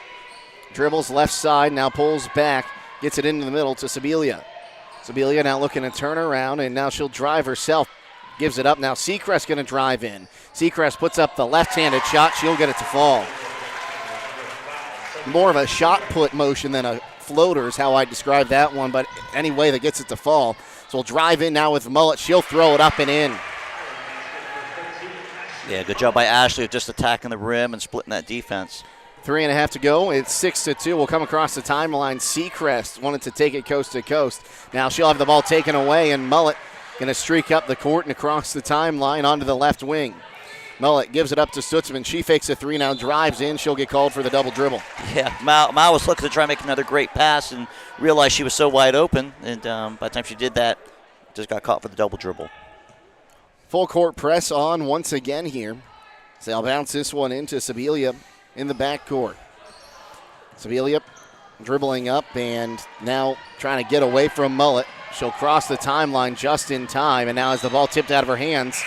dribbles left side, now pulls back, gets it into the middle to Sibilia. Sibilia now looking to turn around, and now she'll drive herself. Gives it up now. Seacrest going to drive in. Seacrest puts up the left-handed shot. She'll get it to fall. More of a shot put motion than a floater is how I describe that one, but any way that gets it to fall. So we'll drive in now with Mullet. She'll throw it up and in. Yeah, good job by Ashley of just attacking the rim and splitting that defense. 3.5 to go. It's 6-2. We'll come across the timeline. Seacrest wanted to take it coast to coast. Now she'll have the ball taken away, and Mullet going to streak up the court and across the timeline onto the left wing. Mullet gives it up to Stutzman. She fakes a three, now drives in. She'll get called for the double dribble. Yeah, Mal was looking to try and make another great pass and realized she was so wide open. And by the time she did that, just got caught for the double dribble. Full court press on once again here. So they'll bounce this one into Sibilia in the backcourt. Sibilia dribbling up and now trying to get away from Mullet. She'll cross the timeline just in time, and now as the ball tipped out of her hands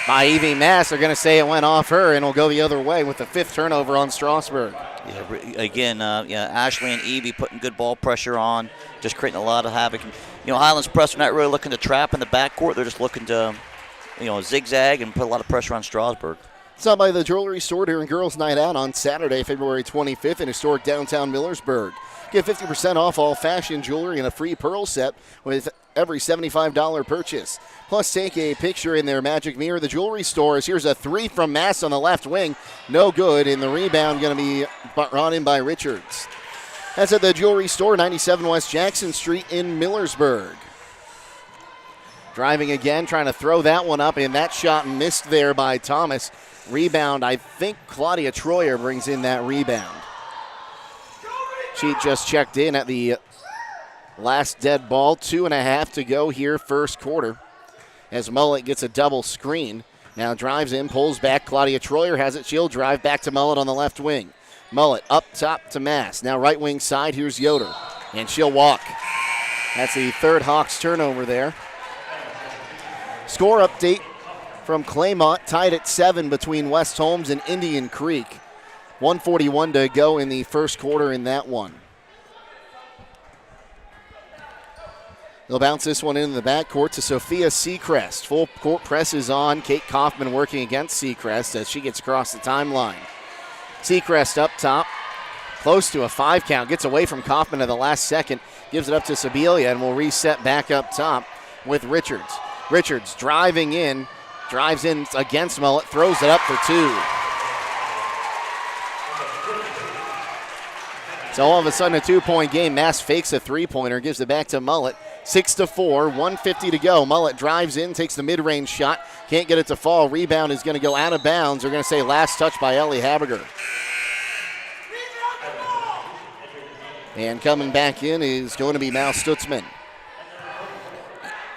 by Evie Mass, they're going to say it went off her, and it'll go the other way with the fifth turnover on Strasburg. Yeah, again, Ashley and Evie putting good ball pressure on, just creating a lot of havoc. Hiland's press are not really looking to trap in the backcourt. They're just looking to, zigzag and put a lot of pressure on Strasburg. Stop by the jewelry store during Girls Night Out on Saturday, February 25th in historic downtown Millersburg. Get 50% off all fashion jewelry and a free pearl set with every $75 purchase. Plus, take a picture in their magic mirror. The jewelry stores. Here's a three from Mass on the left wing. No good, and the rebound going to be brought in by Richards. That's at the jewelry store, 97 West Jackson Street in Millersburg. Driving again, trying to throw that one up, and that shot missed there by Thomas. Rebound, I think Claudia Troyer brings in that rebound. She just checked in at the last dead ball. 2.5 to go here, first quarter. As Mullet gets a double screen. Now drives in, pulls back. Claudia Troyer has it. She'll drive back to Mullet on the left wing. Mullet up top to Mass. Now right wing side, here's Yoder. And she'll walk. That's the third Hawks turnover there. Score update from Claymont, tied at 7 between West Holmes and Indian Creek. 1:41 to go in the first quarter in that one. They'll bounce this one into the backcourt to Sophia Seacrest. Full court press is on. Kate Kaufman working against Seacrest as she gets across the timeline. Seacrest up top, close to a 5 count. Gets away from Kaufman at the last second. Gives it up to Sibilia and will reset back up top with Richards. Richards driving in, drives in against Mullet, throws it up for 2. So all of a sudden a 2-point game. Mass fakes a 3-pointer, gives it back to Mullet. 6-4, 1:50 to go. Mullet drives in, takes the mid-range shot. Can't get it to fall. Rebound is going to go out of bounds. They're going to say last touch by Ellie Habiger. And coming back in is going to be Mal Stutzman.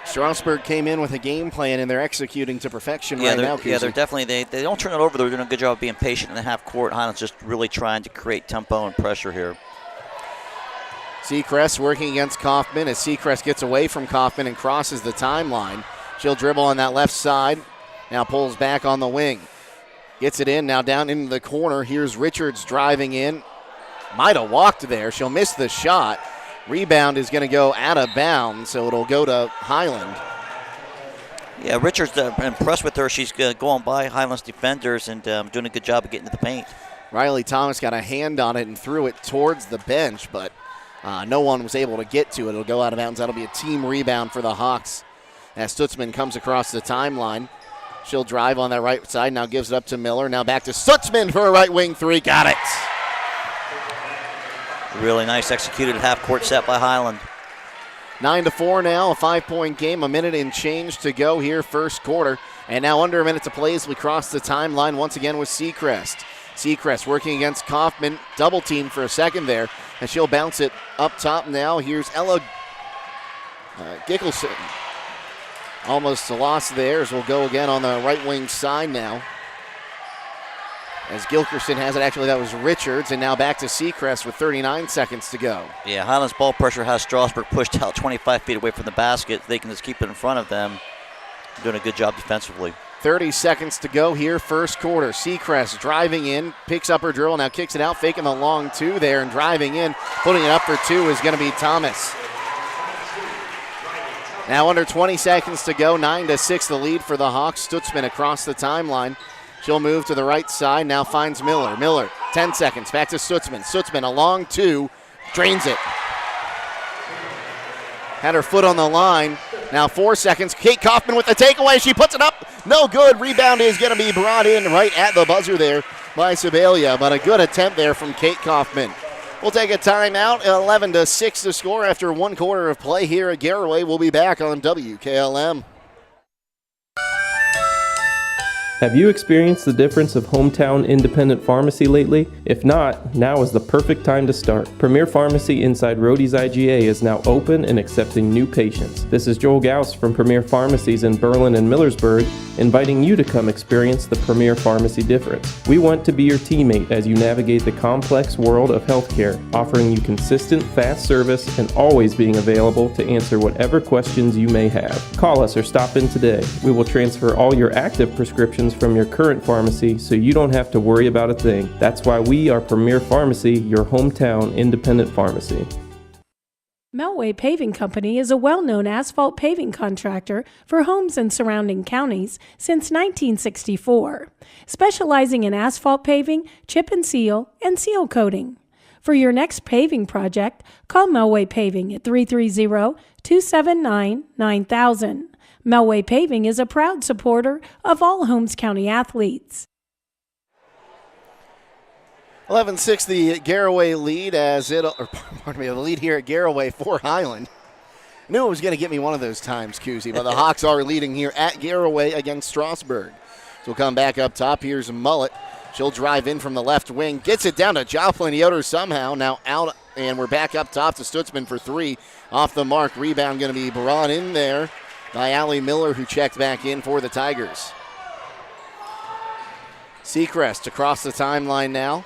Strasburg came in with a game plan, and they're executing to perfection right now. Yeah, they're definitely, they don't turn it over. They're doing a good job of being patient in the half court. Hiland's just really trying to create tempo and pressure here. Seacrest working against Kaufman as Seacrest gets away from Kaufman and crosses the timeline. She'll dribble on that left side. Now pulls back on the wing. Gets it in, now down into the corner. Here's Richards driving in. Might have walked there. She'll miss the shot. Rebound is going to go out of bounds, so it'll go to Hiland. Yeah, Richards impressed with her. She's going by Hiland's defenders and doing a good job of getting to the paint. Riley Thomas got a hand on it and threw it towards the bench, but no one was able to get to it. It'll go out of bounds. That'll be a team rebound for the Hawks as Stutzman comes across the timeline. She'll drive on that right side, now gives it up to Miller. Now back to Stutzman for a right wing 3. Got it. Really nice executed half-court set by Hiland. 9-4 now, a 5-point game, a minute and change to go here, first quarter. And now under a minute to play as we cross the timeline once again with Seacrest. Seacrest working against Kaufman, double team for a second there, and she'll bounce it up top now. Here's Ella Gickelson. Almost a loss there as we'll go again on the right wing side now. As Gilkerson has it, actually that was Richards, and now back to Seacrest with 39 seconds to go. Yeah, Hiland's ball pressure has Strasburg pushed out 25 feet away from the basket. They can just keep it in front of them. Doing a good job defensively. 30 seconds to go here, first quarter. Seacrest driving in, picks up her dribble, now kicks it out, faking the long 2 there, and driving in, putting it up for 2 is going to be Thomas. Now under 20 seconds to go, 9-6 the lead for the Hawks. Stutzman across the timeline. She'll move to the right side, now finds Miller. Miller, 10 seconds, back to Stutzman. Stutzman, a long 2, drains it. Had her foot on the line. Now 4 seconds. Kate Kaufman with the takeaway. She puts it up. No good. Rebound is going to be brought in right at the buzzer there by Sibilia, but a good attempt there from Kate Kaufman. We'll take a timeout. 11-6 to score after 1 quarter of play here at Garraway. We'll be back on WKLM. Have you experienced the difference of hometown independent pharmacy lately? If not, now is the perfect time to start. Premier Pharmacy inside Rhodey's IGA is now open and accepting new patients. This is Joel Gauss from Premier Pharmacies in Berlin and Millersburg, inviting you to come experience the Premier Pharmacy difference. We want to be your teammate as you navigate the complex world of healthcare, offering you consistent, fast service and always being available to answer whatever questions you may have. Call us or stop in today. We will transfer all your active prescriptions from your current pharmacy so you don't have to worry about a thing. That's why we are Premier Pharmacy, your hometown independent pharmacy. Melway Paving Company is a well-known asphalt paving contractor for homes in surrounding counties since 1964, specializing in asphalt paving, chip and seal coating. For your next paving project, call Melway Paving at 330-279-9000. Melway Paving is a proud supporter of all Holmes County athletes. 11-6 the Garraway lead the lead here at Garraway for Hiland. Knew it was going to get me one of those times, Kuzi, but the Hawks are leading here at Garraway against Strasburg. So we'll come back up top. Here's Mullet. She'll drive in from the left wing. Gets it down to Joplin Yoder somehow. Now out, and we're back up top to Stutzman for three. Off the mark. Rebound going to be brought in there by Allie Miller, who checked back in for the Tigers. Seacrest across the timeline now.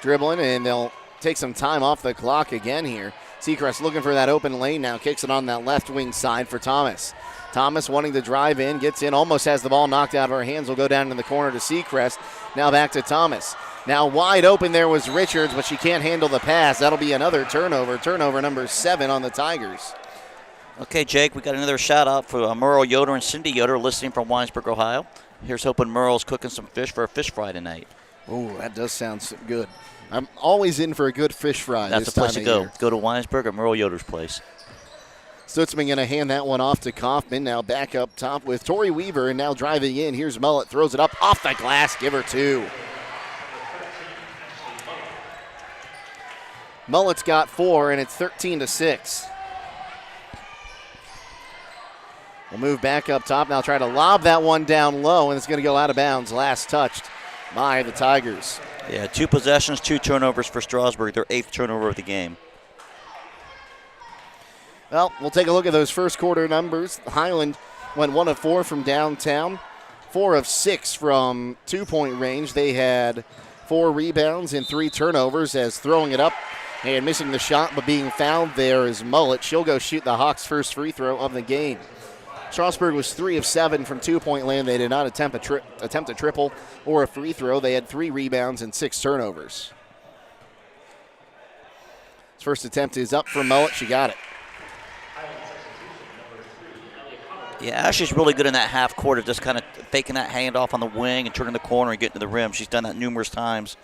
Dribbling, and they'll take some time off the clock again here. Seacrest looking for that open lane now. Kicks it on that left wing side for Thomas. Thomas wanting to drive in, gets in, almost has the ball knocked out of her hands. Will go down in the corner to Seacrest. Now back to Thomas. Now wide open there was Richards, but she can't handle the pass. That'll be another turnover. Turnover number 7 on the Tigers. Okay, Jake, we got another shout out for Merle Yoder and Cindy Yoder listening from Winesburg, Ohio. Here's hoping Merle's cooking some fish for a fish fry tonight. Oh, that does sound good. I'm always in for a good fish fry. That's this the place time to go. Year. Go to Winesburg or Merle Yoder's place. Stutzman going to hand that one off to Kaufman. Now back up top with Tori Weaver, and now driving in. Here's Mullet, throws it up off the glass. Give her 2. Mullet's got 4, and it's 13-6. We'll move back up top. Now try to lob that one down low, and it's going to go out of bounds. Last touched by the Tigers. Yeah, 2 possessions, 2 turnovers for Strasburg. Their 8th turnover of the game. Well, we'll take a look at those first quarter numbers. Hiland went 1 of 4 from downtown, 4 of 6 from 2-point range. They had 4 rebounds and 3 turnovers, as throwing it up and missing the shot, but being fouled there is Mullet. She'll go shoot the Hawks' first free throw of the game. Strasburg was 3 of 7 from 2-point land. They did not attempt a triple or a free throw. They had 3 rebounds and 6 turnovers. His first attempt is up for Mullet. She got it. Yeah, Ashley's really good in that half court of just kind of faking that handoff on the wing and turning the corner and getting to the rim. She's done that numerous times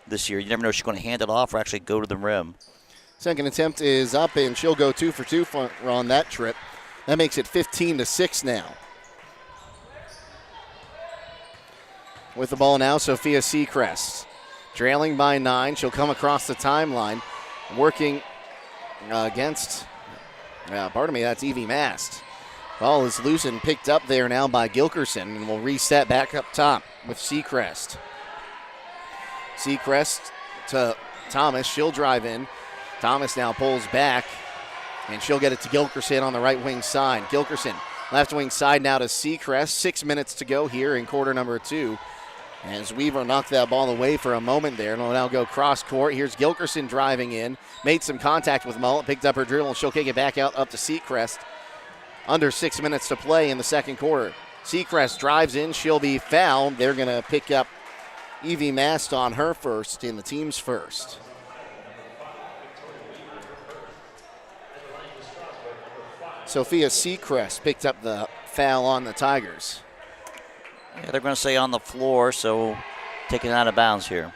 this year. You never know if she's going to hand it off or actually go to the rim. Second attempt is up, and she'll go 2 for 2 on that trip. That makes it 15-6 now. With the ball now, Sophia Seacrest. Trailing by 9. She'll come across the timeline. Working against, that's Evie Mast. Ball is loose and picked up there now by Gilkerson, and we'll reset back up top with Seacrest. Seacrest to Thomas. She'll drive in. Thomas now pulls back, and she'll get it to Gilkerson on the right wing side. Gilkerson, left wing side now to Seacrest. 6 minutes to go here in quarter number 2. As Weaver knocked that ball away for a moment there, and will now go cross court. Here's Gilkerson driving in. Made some contact with Mullet, picked up her dribble, and she'll kick it back out up to Seacrest. Under 6 minutes to play in the second quarter. Seacrest drives in. She'll be fouled. They're going to pick up Evie Mast on her first in the team's first. Sophia Seacrest picked up the foul on the Tigers. Yeah, they're going to say on the floor, so taking it out of bounds here.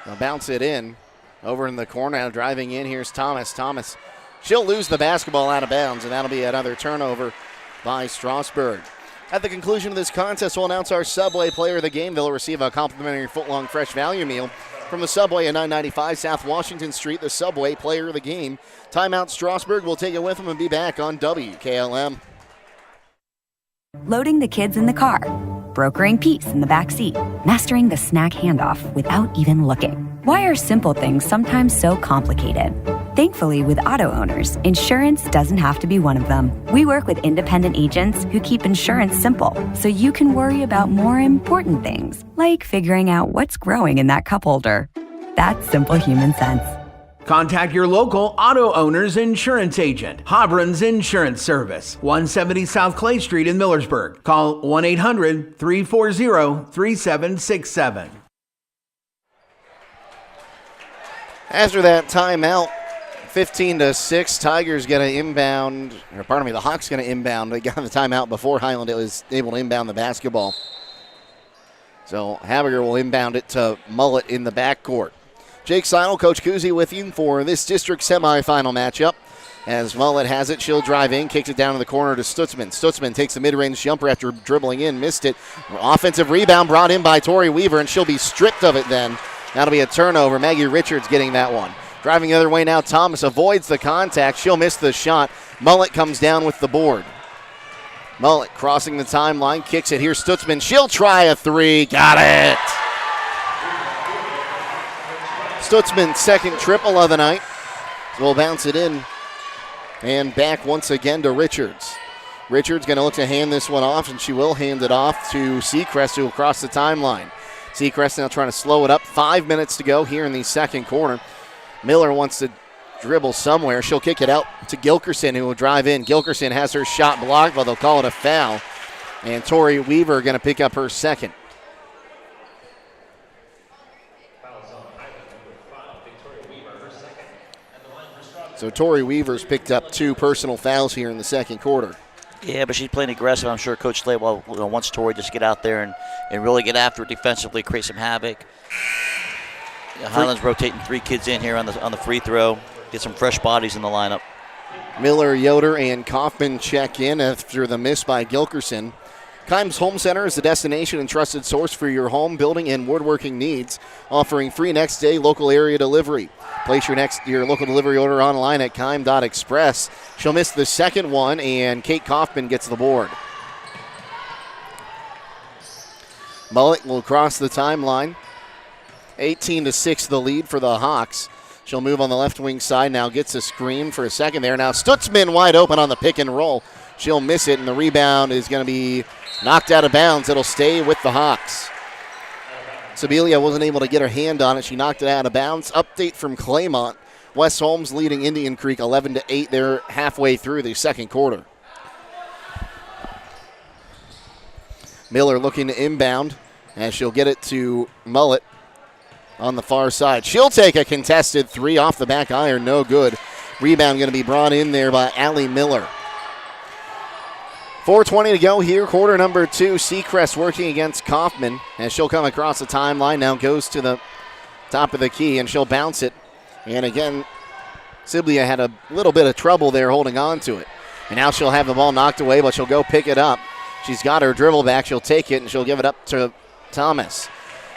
They'll bounce it in. Over in the corner now, driving in. Here's Thomas. Thomas, she'll lose the basketball out of bounds, and that'll be another turnover by Strasburg. At the conclusion of this contest, we'll announce our Subway Player of the Game. They'll receive a complimentary foot-long fresh value meal from the Subway at 995 South Washington Street, the Subway Player of the Game. Timeout Strasburg. We'll take it with them and be back on WKLM. Loading the kids in the car, brokering peace in the back seat, mastering the snack handoff without even looking. Why are simple things sometimes so complicated? Thankfully, with auto owners, insurance doesn't have to be one of them. We work with independent agents who keep insurance simple, so you can worry about more important things, like figuring out what's growing in that cup holder. That's simple human sense. Contact your local auto owner's insurance agent, Hobron's Insurance Service, 170 South Clay Street in Millersburg. Call 1-800-340-3767. After that timeout, 15-6, Tigers going to inbound, the Hawks going to inbound. They got the timeout before Hiland was able to inbound the basketball. So Habiger will inbound it to Mullet in the backcourt. Jake Sidle, Coach Kuzi with you for this district semifinal matchup. As Mullet has it, she'll drive in, kicks it down to the corner to Stutzman. Stutzman takes the mid-range jumper after dribbling in, missed it. Offensive rebound brought in by Tori Weaver, and she'll be stripped of it then. That'll be a turnover. Maggie Richards getting that one. Driving the other way now, Thomas avoids the contact. She'll miss the shot. Mullet comes down with the board. Mullet crossing the timeline, kicks it. Here's Stutzman. She'll try a three. Got it. Stutzman's second triple of the night. We'll bounce it in and back once again to Richards. Richards going to look to hand this one off, and she will hand it off to Seacrest, who will cross the timeline. Seacrest now trying to slow it up. 5 minutes to go here in the second quarter. Miller wants to dribble somewhere. She'll kick it out to Gilkerson, who will drive in. Gilkerson has her shot blocked, but they'll call it a foul. And Tori Weaver going to pick up her second. So Tori Weaver's picked up 2 personal fouls here in the second quarter. Yeah, but she's playing aggressive. I'm sure Coach Slaywell wants Tori just to get out there and really get after it defensively, create some havoc. Hiland's rotating 3 kids in here on the free throw. Get some fresh bodies in the lineup. Miller, Yoder, and Kaufman check in after the miss by Gilkerson. Keim's Home Center is the destination and trusted source for your home, building, and woodworking needs, offering free next-day local area delivery. Place your local delivery order online at keim.express. She'll miss the second one, and Kate Kaufman gets the board. Mullet will cross the timeline. 18-6 the lead for the Hawks. She'll move on the left wing side now, gets a screen for a second there. Now Stutzman wide open on the pick and roll. She'll miss it, and the rebound is going to be knocked out of bounds. It'll stay with the Hawks. Sibilia wasn't able to get her hand on it. She knocked it out of bounds. Update from Claymont. West Holmes leading Indian Creek 11-8. They're halfway through the second quarter. Miller looking to inbound, and she'll get it to Mullet on the far side. She'll take a contested 3 off the back iron. No good. Rebound going to be brought in there by Allie Miller. 4:20 to go here, quarter number 2. Seacrest working against Kaufman, and she'll come across the timeline. Now goes to the top of the key, and she'll bounce it. And again, Sibilia had a little bit of trouble there holding on to it. And now she'll have the ball knocked away, but she'll go pick it up. She's got her dribble back. She'll take it, and she'll give it up to Thomas.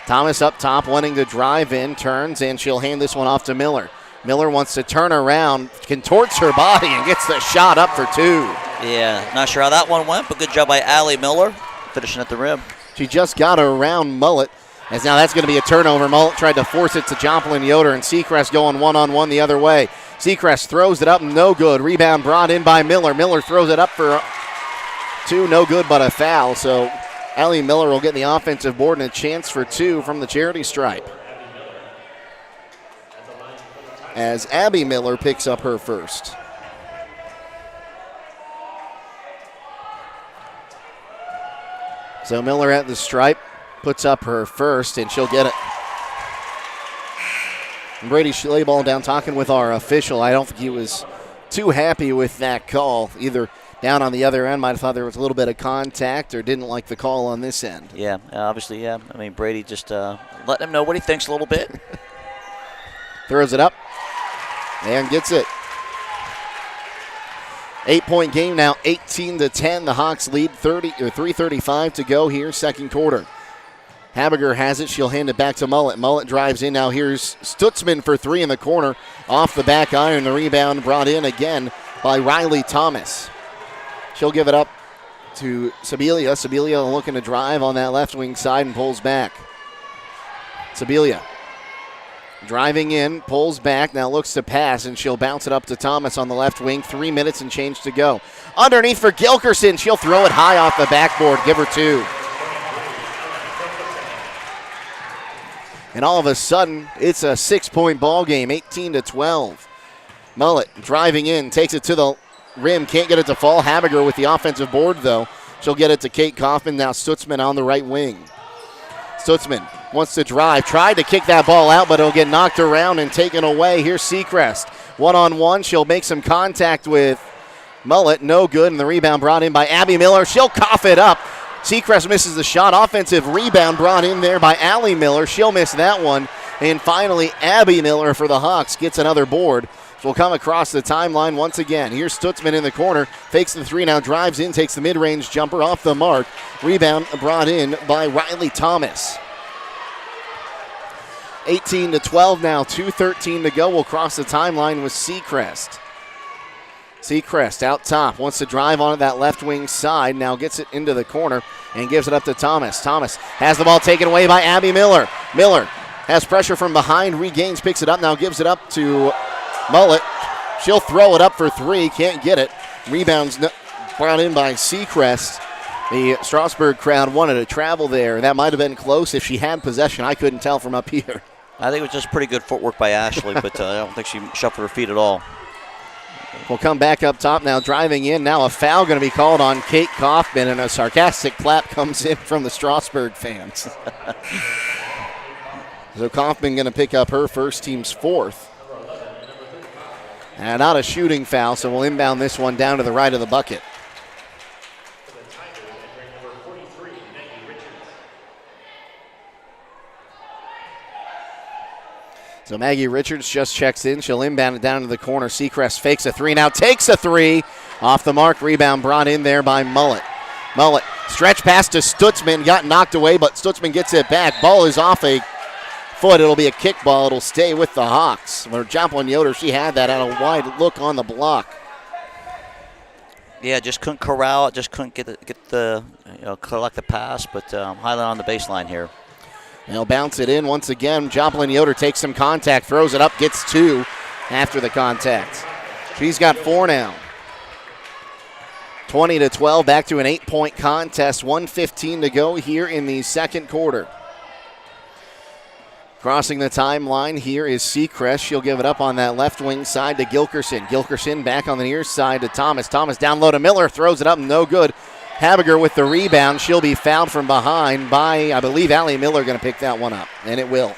Thomas up top, wanting to drive in, turns, and she'll hand this one off to Miller. Miller wants to turn around, contorts her body, and gets the shot up for 2. Yeah, not sure how that one went, but good job by Allie Miller, finishing at the rim. She just got around Mullet, as now that's going to be a turnover. Mullet tried to force it to Joplin Yoder, and Seacrest going one-on-one the other way. Seacrest throws it up, no good. Rebound brought in by Miller. Miller throws it up for 2, no good, but a foul. So Allie Miller will get the offensive board and a chance for 2 from the charity stripe, as Abby Miller picks up her first. So Miller at the stripe, puts up her first, and she'll get it. And Brady Schleball down talking with our official. I don't think he was too happy with that call. Either down on the other end, might have thought there was a little bit of contact, or didn't like the call on this end. Yeah, obviously, yeah. I mean, Brady just letting him know what he thinks a little bit. Throws it up and gets it. 8-point game now, 18-10. The Hawks lead 3:35 to go here, second quarter. Habiger has it. She'll hand it back to Mullet. Mullet drives in. Now here's Stutzman for 3 in the corner. Off the back iron. The rebound brought in again by Riley Thomas. She'll give it up to Sibilia. Sibilia looking to drive on that left wing side and pulls back. Sibilia driving in, pulls back, now looks to pass, and she'll bounce it up to Thomas on the left wing. 3 minutes and change to go. Underneath for Gilkerson. She'll throw it high off the backboard. Give her 2. And all of a sudden, it's a 6-point ball game, 18-12. Mullet driving in, takes it to the rim, can't get it to fall. Habiger with the offensive board, though. She'll get it to Kate Kaufman. Now Stutzman on the right wing. Stutzman wants to drive, tried to kick that ball out, but it'll get knocked around and taken away. Here's Seacrest. One-on-one, she'll make some contact with Mullet. No good, and the rebound brought in by Abby Miller. She'll cough it up. Seacrest misses the shot. Offensive rebound brought in there by Allie Miller. She'll miss that one. And finally, Abby Miller for the Hawks gets another board. She'll come across the timeline once again. Here's Stutzman in the corner. Fakes the 3, now drives in, takes the mid-range jumper off the mark. Rebound brought in by Riley Thomas. 18-12 now, 2:13 to go. We'll cross the timeline with Seacrest. Seacrest out top, wants to drive on that left wing side, now gets it into the corner and gives it up to Thomas. Thomas has the ball taken away by Abby Miller. Miller has pressure from behind, regains, picks it up, now gives it up to Mullet. She'll throw it up for three, can't get it. Rebounds brought in by Seacrest. The Strasburg crowd wanted to travel there. That might have been close if she had possession. I couldn't tell from up here. I think it was just pretty good footwork by Ashley, but I don't think she shuffled her feet at all. We'll come back up top now, driving in. Now a foul going to be called on Kate Kaufman, and a sarcastic clap comes in from the Strasburg fans. So Kaufman going to pick up her first, team's fourth. And not a shooting foul, so we'll inbound this one down to the right of the bucket. So Maggie Richards just checks in. She'll inbound it down to the corner. Seacrest fakes a three, now takes a three. Off the mark, rebound brought in there by Mullet. Mullet, stretch pass to Stutzman, got knocked away, but Stutzman gets it back. Ball is off a foot. It'll be a kick ball. It'll stay with the Hawks. Where Joplin Yoder, she had that at a wide look on the block. Yeah, just couldn't corral it, just couldn't get the collect the pass, but Hiland on the baseline here. They'll bounce it in once again. Joplin Yoder takes some contact, throws it up, gets two after the contact. She's got four now. 20-12, back to an 8-point contest. 1:15 to go here in the second quarter. Crossing the timeline here is Seacrest. She'll give it up on that left wing side to Gilkerson. Gilkerson back on the near side to Thomas. Thomas down low to Miller, throws it up, no good. Habiger with the rebound. She'll be fouled from behind by, I believe, Allie Miller going to pick that one up, and it will.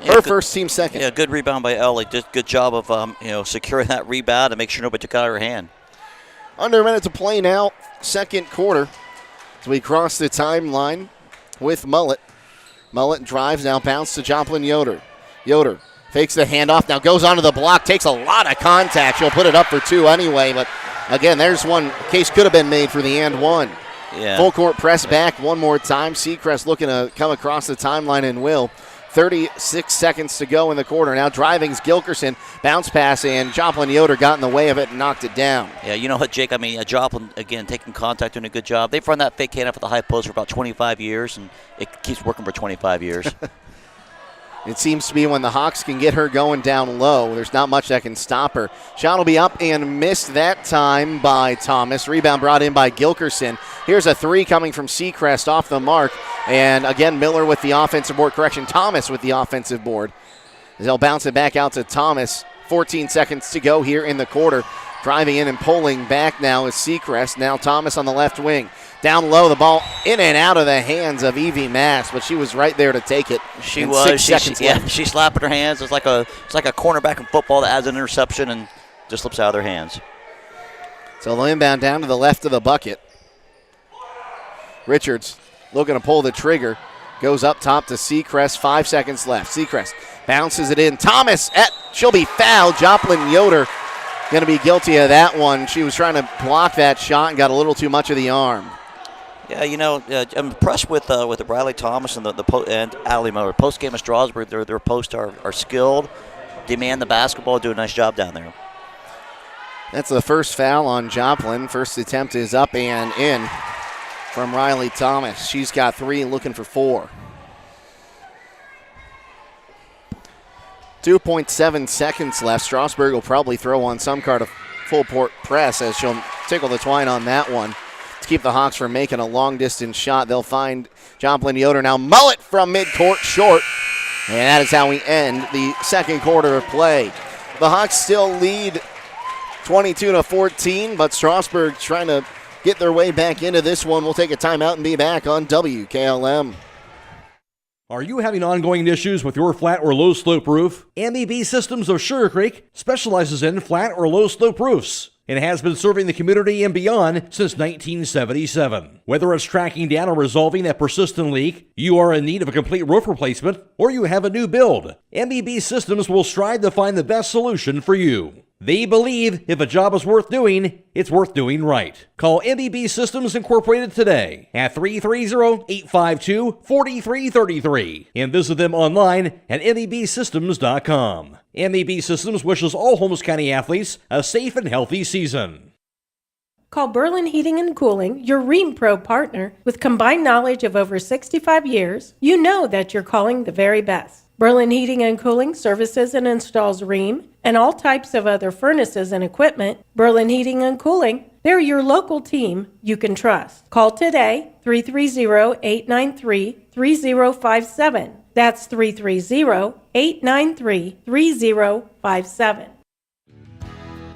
Her first, team second. Yeah, good rebound by Ellie. Just good job of securing that rebound and make sure nobody took it out of her hand. Under a minute to play now, second quarter. So we cross the timeline with Mullet. Mullet drives, now bounce to Joplin Yoder. Yoder fakes the handoff, now goes onto the block, takes a lot of contact. She'll put it up for two anyway, but again, there's one. Case could have been made for the and one. Yeah. Full court press back one more time. Seacrest looking to come across the timeline and will. 36 seconds to go in the quarter. Now driving's Gilkerson. Bounce pass, and Joplin Yoder got in the way of it and knocked it down. Yeah, you know what, Jake? I mean, Joplin, again, taking contact, doing a good job. They've run that fake handoff at the high post for about 25 years, and it keeps working for 25 years. It seems to be when the Hawks can get her going down low, there's not much that can stop her. Shot will be up and missed that time by Thomas. Rebound brought in by Gilkerson. Here's a three coming from Seacrest off the mark. And again, Miller with the offensive board. Correction, Thomas with the offensive board. They'll bounce it back out to Thomas. 14 seconds to go here in the quarter. Driving in and pulling back now is Seacrest. Now Thomas on the left wing. Down low, the ball in and out of the hands of Evie Mass, but she was right there to take it. She was. 6 seconds left. Yeah, she's slapping her hands. It's like a cornerback in football that has an interception and just slips out of their hands. So they'll inbound down to the left of the bucket. Richards looking to pull the trigger. Goes up top to Seacrest. 5 seconds left. Seacrest bounces it in. Thomas, she'll be fouled. Joplin Yoder going to be guilty of that one. She was trying to block that shot and got a little too much of the arm. Yeah, I'm impressed with Riley Thomas and and Allie Miller. Postgame of Strasburg, their posts are skilled, demand the basketball, do a nice job down there. That's the first foul on Joplin. First attempt is up and in from Riley Thomas. She's got 3 and looking for 4. 2.7 seconds left. Strasburg will probably throw on some kind of full court press as she'll tickle the twine on that one to keep the Hawks from making a long-distance shot. They'll find Joplin Yoder now. Mullet from midcourt short. And that is how we end the second quarter of play. The Hawks still lead 22-14, but Strasburg trying to get their way back into this one. We'll take a timeout and be back on WKLM. Are you having ongoing issues with your flat or low slope roof? MEB Systems of Sugar Creek specializes in flat or low slope roofs and has been serving the community and beyond since 1977. Whether it's tracking down or resolving a persistent leak, you are in need of a complete roof replacement, or you have a new build, MEB Systems will strive to find the best solution for you. They believe if a job is worth doing, it's worth doing right. Call MEB Systems Incorporated today at 330-852-4333 and visit them online at mebsystems.com. MEB Systems wishes all Holmes County athletes a safe and healthy season. Call Berlin Heating and Cooling, your Rheem Pro partner. With combined knowledge of over 65 years, you know that you're calling the very best. Berlin Heating and Cooling services and installs Rheem and all types of other furnaces and equipment. Berlin Heating and Cooling, they're your local team you can trust. Call today, 330-893-3057. That's 330-893-3057.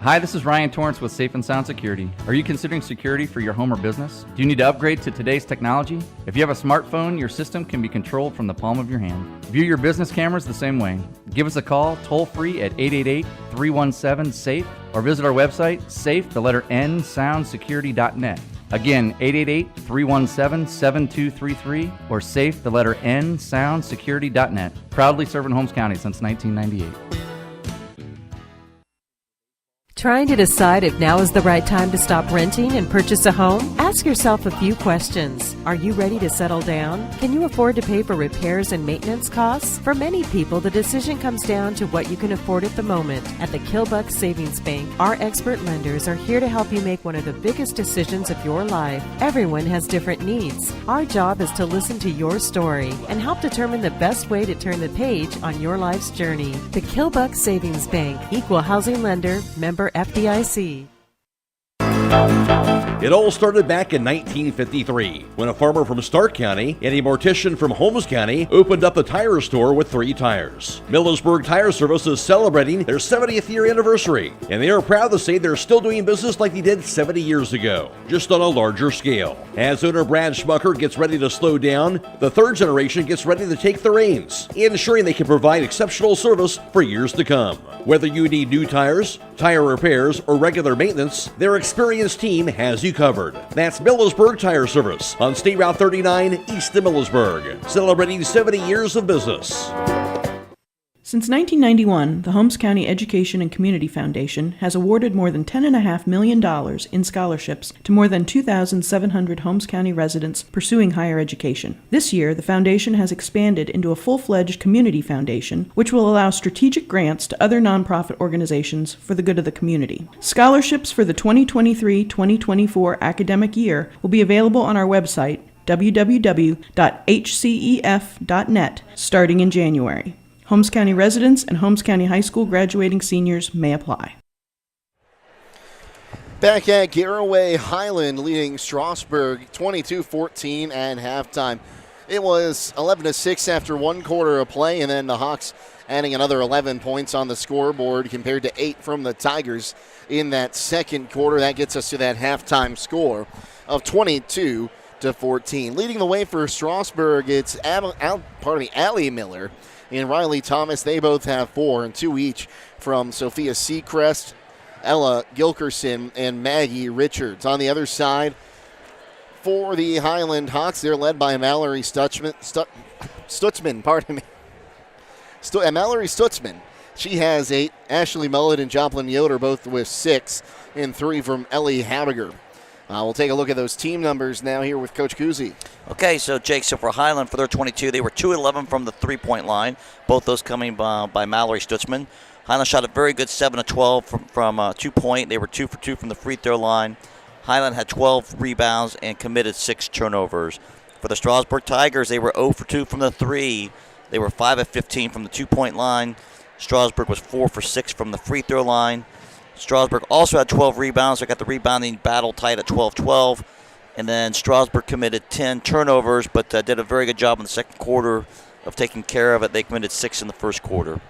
Hi, this is Ryan Torrance with Safe and Sound Security. Are you considering security for your home or business? Do you need to upgrade to today's technology? If you have a smartphone, your system can be controlled from the palm of your hand. View your business cameras the same way. Give us a call toll-free at 888-317-SAFE or visit our website, safe_soundsecurity.net. Again, 888-317-7233 or safe_soundsecurity.net. Proudly serving Holmes County since 1998. Trying to decide if now is the right time to stop renting and purchase a home? Ask yourself a few questions. Are you ready to settle down? Can you afford to pay for repairs and maintenance costs? For many people, the decision comes down to what you can afford at the moment. At the Kilbuck Savings Bank, our expert lenders are here to help you make one of the biggest decisions of your life. Everyone has different needs. Our job is to listen to your story and help determine the best way to turn the page on your life's journey. The Kilbuck Savings Bank, equal housing lender, member FDIC. It all started back in 1953 when a farmer from Stark County and a mortician from Holmes County opened up a tire store with 3 tires. Millersburg Tire Service is celebrating their 70th year anniversary, and they are proud to say they're still doing business like they did 70 years ago, just on a larger scale. As owner Brad Schmucker gets ready to slow down, the third generation gets ready to take the reins, ensuring they can provide exceptional service for years to come. Whether you need new tires, tire repairs, or regular maintenance, their experienced team has you covered. That's Millersburg Tire Service on State Route 39 east of Millersburg, celebrating 70 years of business. Since 1991, the Holmes County Education and Community Foundation has awarded more than $10.5 million in scholarships to more than 2,700 Holmes County residents pursuing higher education. This year, the foundation has expanded into a full-fledged community foundation, which will allow strategic grants to other nonprofit organizations for the good of the community. Scholarships for the 2023-2024 academic year will be available on our website, www.hcef.net, starting in January. Holmes County residents and Holmes County High School graduating seniors may apply. Back at Garraway, Hiland leading Strasburg 22-14 at halftime. It was 11-6 after one quarter of play, and then the Hawks adding another 11 points on the scoreboard compared to 8 from the Tigers in that second quarter. That gets us to that halftime score of 22-14. Leading the way for Strasburg, it's Allie Miller and Riley Thomas. They both have 4 and 2 each from Sophia Seacrest, Ella Gilkerson, and Maggie Richards. On the other side, for the Hiland Hawks, they're led by Mallory Mallory Stutzman. She has 8. Ashley Mullet and Joplin Yoder both with 6, and 3 from Ellie Habiger. We'll take a look at those team numbers now here with Coach Kuzi. Okay, so Jake, for Hiland, for their 22, they were 2-11 from the three-point line, both those coming by Mallory Stutzman. Hiland shot a very good 7-12 from 2-point. They were 2 for 2 from the free throw line. Hiland had 12 rebounds and committed 6 turnovers. For the Strasburg Tigers, they were 0 for 2 from the 3. They were 5 of 15 from the 2-point line. Strasburg was 4 for 6 from the free throw line. Strasburg also had 12 rebounds. They got the rebounding battle tied at 12-12. And then Strasburg committed 10 turnovers, but did a very good job in the second quarter of taking care of it. They committed 6 in the first quarter.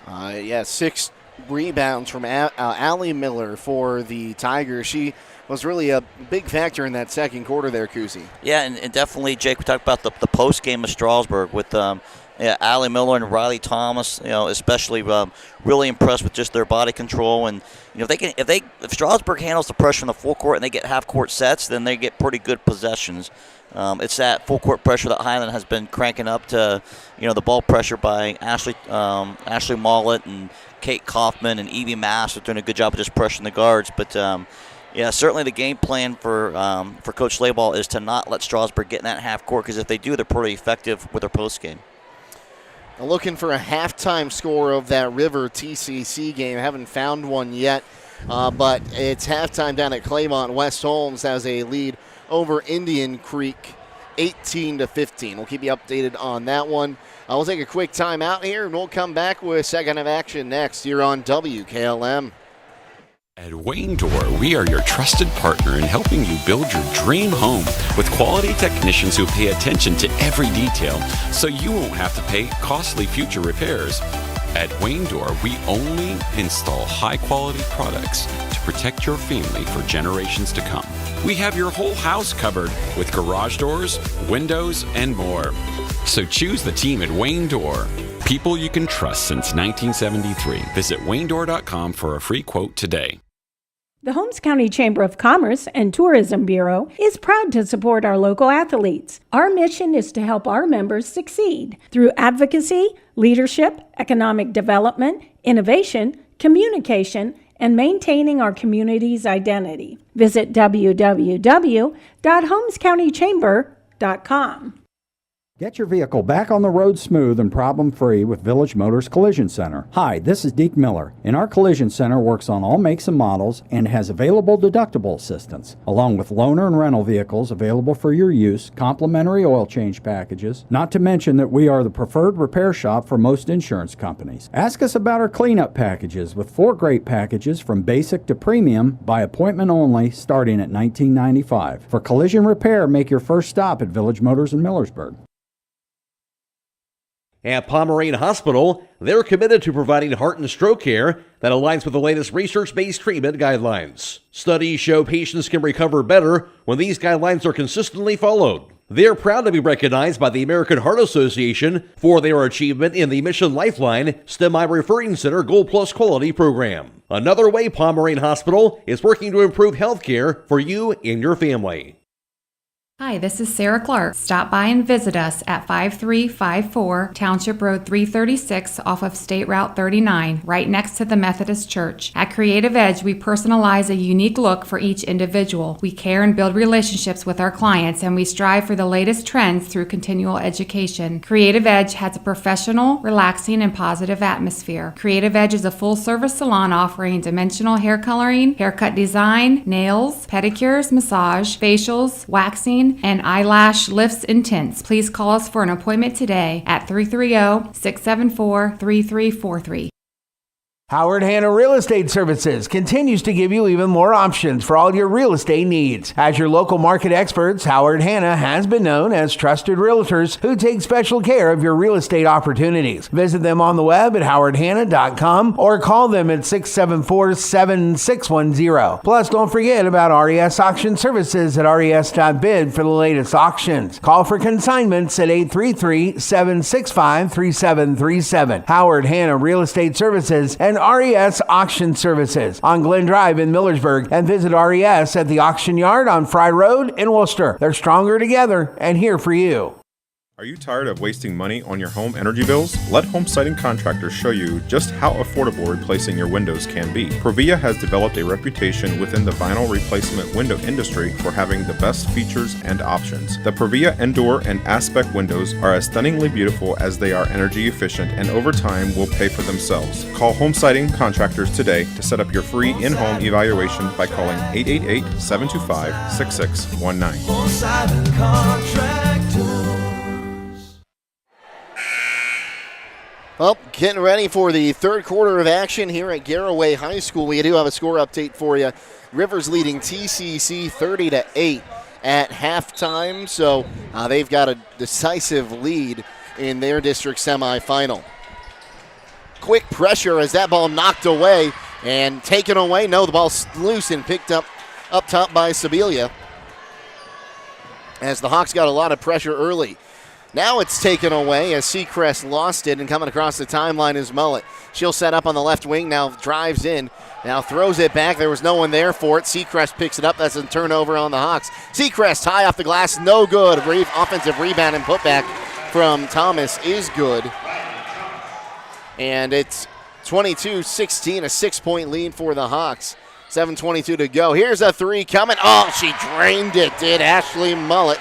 6 rebounds from Allie Miller for the Tigers. She was really a big factor in that second quarter there, Kuzi. Yeah, and definitely, Jake, we talked about the post game of Strasburg with Allie Miller and Riley Thomas, especially really impressed with just their body control. And if Strasburg handles the pressure in the full court and they get half court sets, then they get pretty good possessions. It's that full court pressure that Hiland has been cranking up to, the ball pressure by Ashley Mollett and Kate Kaufman and Evie Mass are doing a good job of just pushing the guards. But yeah, certainly the game plan for Coach Slayball is to not let Strasburg get in that half court, because if they do, they're pretty effective with their post game. Looking for a halftime score of that River TCC game. Haven't found one yet, but it's halftime down at Claymont. West Holmes has a lead over Indian Creek, 18-15. We'll keep you updated on that one. We'll take a quick time out here, and we'll come back with second of action next here on WKLM. At Wayne Door, we are your trusted partner in helping you build your dream home with quality technicians who pay attention to every detail so you won't have to pay costly future repairs. At Wayne Door, we only install high-quality products to protect your family for generations to come. We have your whole house covered with garage doors, windows, and more. So choose the team at Wayne Door. People you can trust since 1973. Visit waynedoor.com for a free quote today. The Holmes County Chamber of Commerce and Tourism Bureau is proud to support our local athletes. Our mission is to help our members succeed through advocacy, leadership, economic development, innovation, communication, and maintaining our community's identity. Visit www.holmescountychamber.com. Get your vehicle back on the road smooth and problem-free with Village Motors Collision Center. Hi, this is Deke Miller, and our Collision Center works on all makes and models and has available deductible assistance, along with loaner and rental vehicles available for your use, complimentary oil change packages, not to mention that we are the preferred repair shop for most insurance companies. Ask us about our cleanup packages with 4 great packages from basic to premium by appointment only starting at $19.95. For collision repair, make your first stop at Village Motors in Millersburg. At Pomerane Hospital, they're committed to providing heart and stroke care that aligns with the latest research-based treatment guidelines. Studies show patients can recover better when these guidelines are consistently followed. They're proud to be recognized by the American Heart Association for their achievement in the Mission Lifeline STEMI Referring Center Gold Plus Quality Program. Another way Pomerane Hospital is working to improve health care for you and your family. Hi, this is Sarah Clark. Stop by and visit us at 5354 Township Road 336 off of State Route 39, right next to the Methodist Church. At Creative Edge, we personalize a unique look for each individual. We care and build relationships with our clients, and we strive for the latest trends through continual education. Creative Edge has a professional, relaxing, and positive atmosphere. Creative Edge is a full-service salon offering dimensional hair coloring, haircut design, nails, pedicures, massage, facials, waxing, and eyelash lifts and tints. Please call us for an appointment today at 330-674-3343. Howard Hanna Real Estate Services continues to give you even more options for all your real estate needs. As your local market experts, Howard Hanna has been known as trusted realtors who take special care of your real estate opportunities. Visit them on the web at howardhanna.com or call them at 674-7610. Plus, don't forget about RES Auction Services at res.bid for the latest auctions. Call for consignments at 833-765-3737. Howard Hanna Real Estate Services and RES Auction Services on Glen Drive in Millersburg, and visit RES at the Auction Yard on Fry Road in Worcester. They're stronger together and here for you. Are you tired of wasting money on your home energy bills? Let Home Siding Contractors show you just how affordable replacing your windows can be. Provia has developed a reputation within the vinyl replacement window industry for having the best features and options. The Provia Endure and Aspect windows are as stunningly beautiful as they are energy efficient, and over time will pay for themselves. Call Home Siding Contractors today to set up your free in-home evaluation by calling 888-725-6619. Home Siding Contractors. Well, getting ready for the third quarter of action here at Garraway High School. We do have a score update for you. Rivers leading TCC 30-8 at halftime, so they've got a decisive lead in their district semifinal. Quick pressure as that ball knocked away and taken away. No, the ball's loose and picked up top by Sibilia, as the Hawks got a lot of pressure early. Now it's taken away as Seacrest lost it, and coming across the timeline is Mullet. She'll set up on the left wing, now drives in, now throws it back. There was no one there for it. Seacrest picks it up. That's a turnover on the Hawks. Seacrest high off the glass, no good. Offensive rebound and putback from Thomas is good. And it's 22-16, a 6-point lead for the Hawks. 7:22 to go. Here's a three coming. Oh, she drained it, did Ashley Mullet.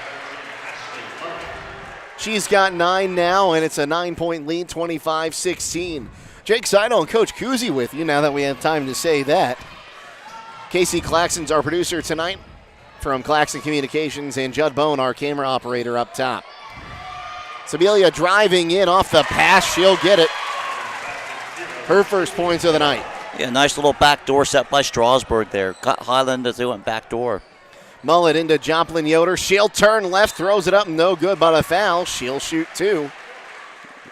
She's got 9 now, and it's a 9-point lead, 25-16. Jake Sidle and Coach Kuzi with you now that we have time to say that. Casey Claxon's our producer tonight from Claxon Communications, and Judd Bone, our camera operator up top. Sibilia driving in off the pass. She'll get it. Her first points of the night. Yeah, nice little backdoor set by Strasburg there. Got Hiland as they went backdoor. Mullet into Joplin Yoder. She'll turn left, throws it up, no good, but a foul. She'll shoot 2.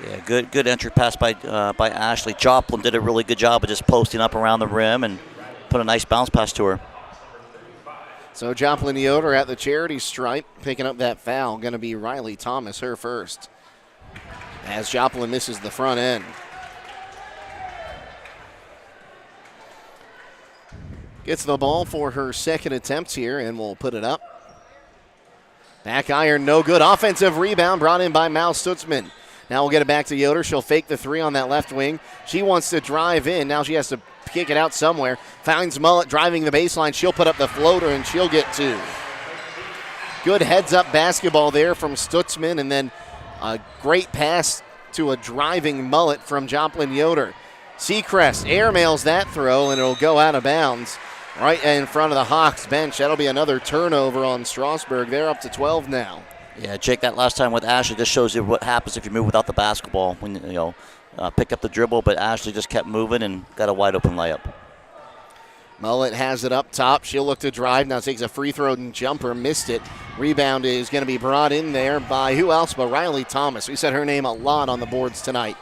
Yeah, good entry pass by Ashley. Joplin did a really good job of just posting up around the rim and put a nice bounce pass to her. So Joplin Yoder at the charity stripe, picking up that foul. Going to be Riley Thomas, her first. As Joplin misses the front end. Gets the ball for her second attempt here, and will put it up. Back iron, no good. Offensive rebound brought in by Mal Stutzman. Now we'll get it back to Yoder. She'll fake the 3 on that left wing. She wants to drive in. Now she has to kick it out somewhere. Finds Mullet driving the baseline. She'll put up the floater, and she'll get 2. Good heads-up basketball there from Stutzman, and then a great pass to a driving Mullet from Joplin Yoder. Seacrest airmails that throw, and it'll go out of bounds right in front of the Hawks bench. That'll be another turnover on Strasburg. They're up to 12 now. Yeah, Jake, that last time with Ashley just shows you what happens if you move without the basketball. When pick up the dribble, but Ashley just kept moving and got a wide open layup. Mullet has it up top. She'll look to drive. Now takes a free throw and jumper. Missed it. Rebound is going to be brought in there by who else but Riley Thomas. We said her name a lot on the boards tonight.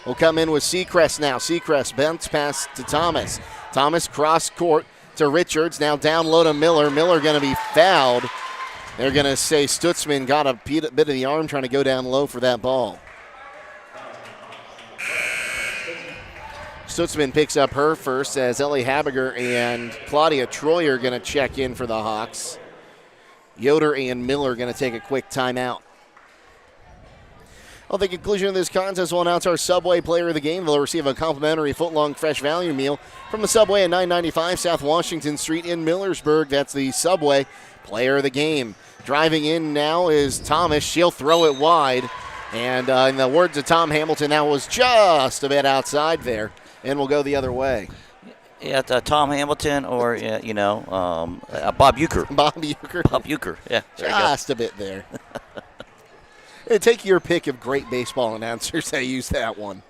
We'll come in with Seacrest now. Seacrest bounce pass to Thomas. Thomas cross court to Richards. Now down low to Miller. Miller going to be fouled. They're going to say Stutzman got a bit of the arm trying to go down low for that ball. Stutzman picks up her first as Ellie Habiger and Claudia Troy are going to check in for the Hawks. Yoder and Miller are going to take a quick timeout. At the conclusion of this contest, we'll announce our Subway Player of the Game. They'll receive a complimentary foot-long fresh value meal from the Subway at 995 South Washington Street in Millersburg. That's the Subway Player of the Game. Driving in now is Thomas. She'll throw it wide. And in the words of Tom Hamilton, that was just a bit outside there. And we'll go the other way. Yeah, Tom Hamilton or, Bob Euchre. Bob Euchre. Bob Euchre, yeah. Just a bit there. Take your pick of great baseball announcers that use that one.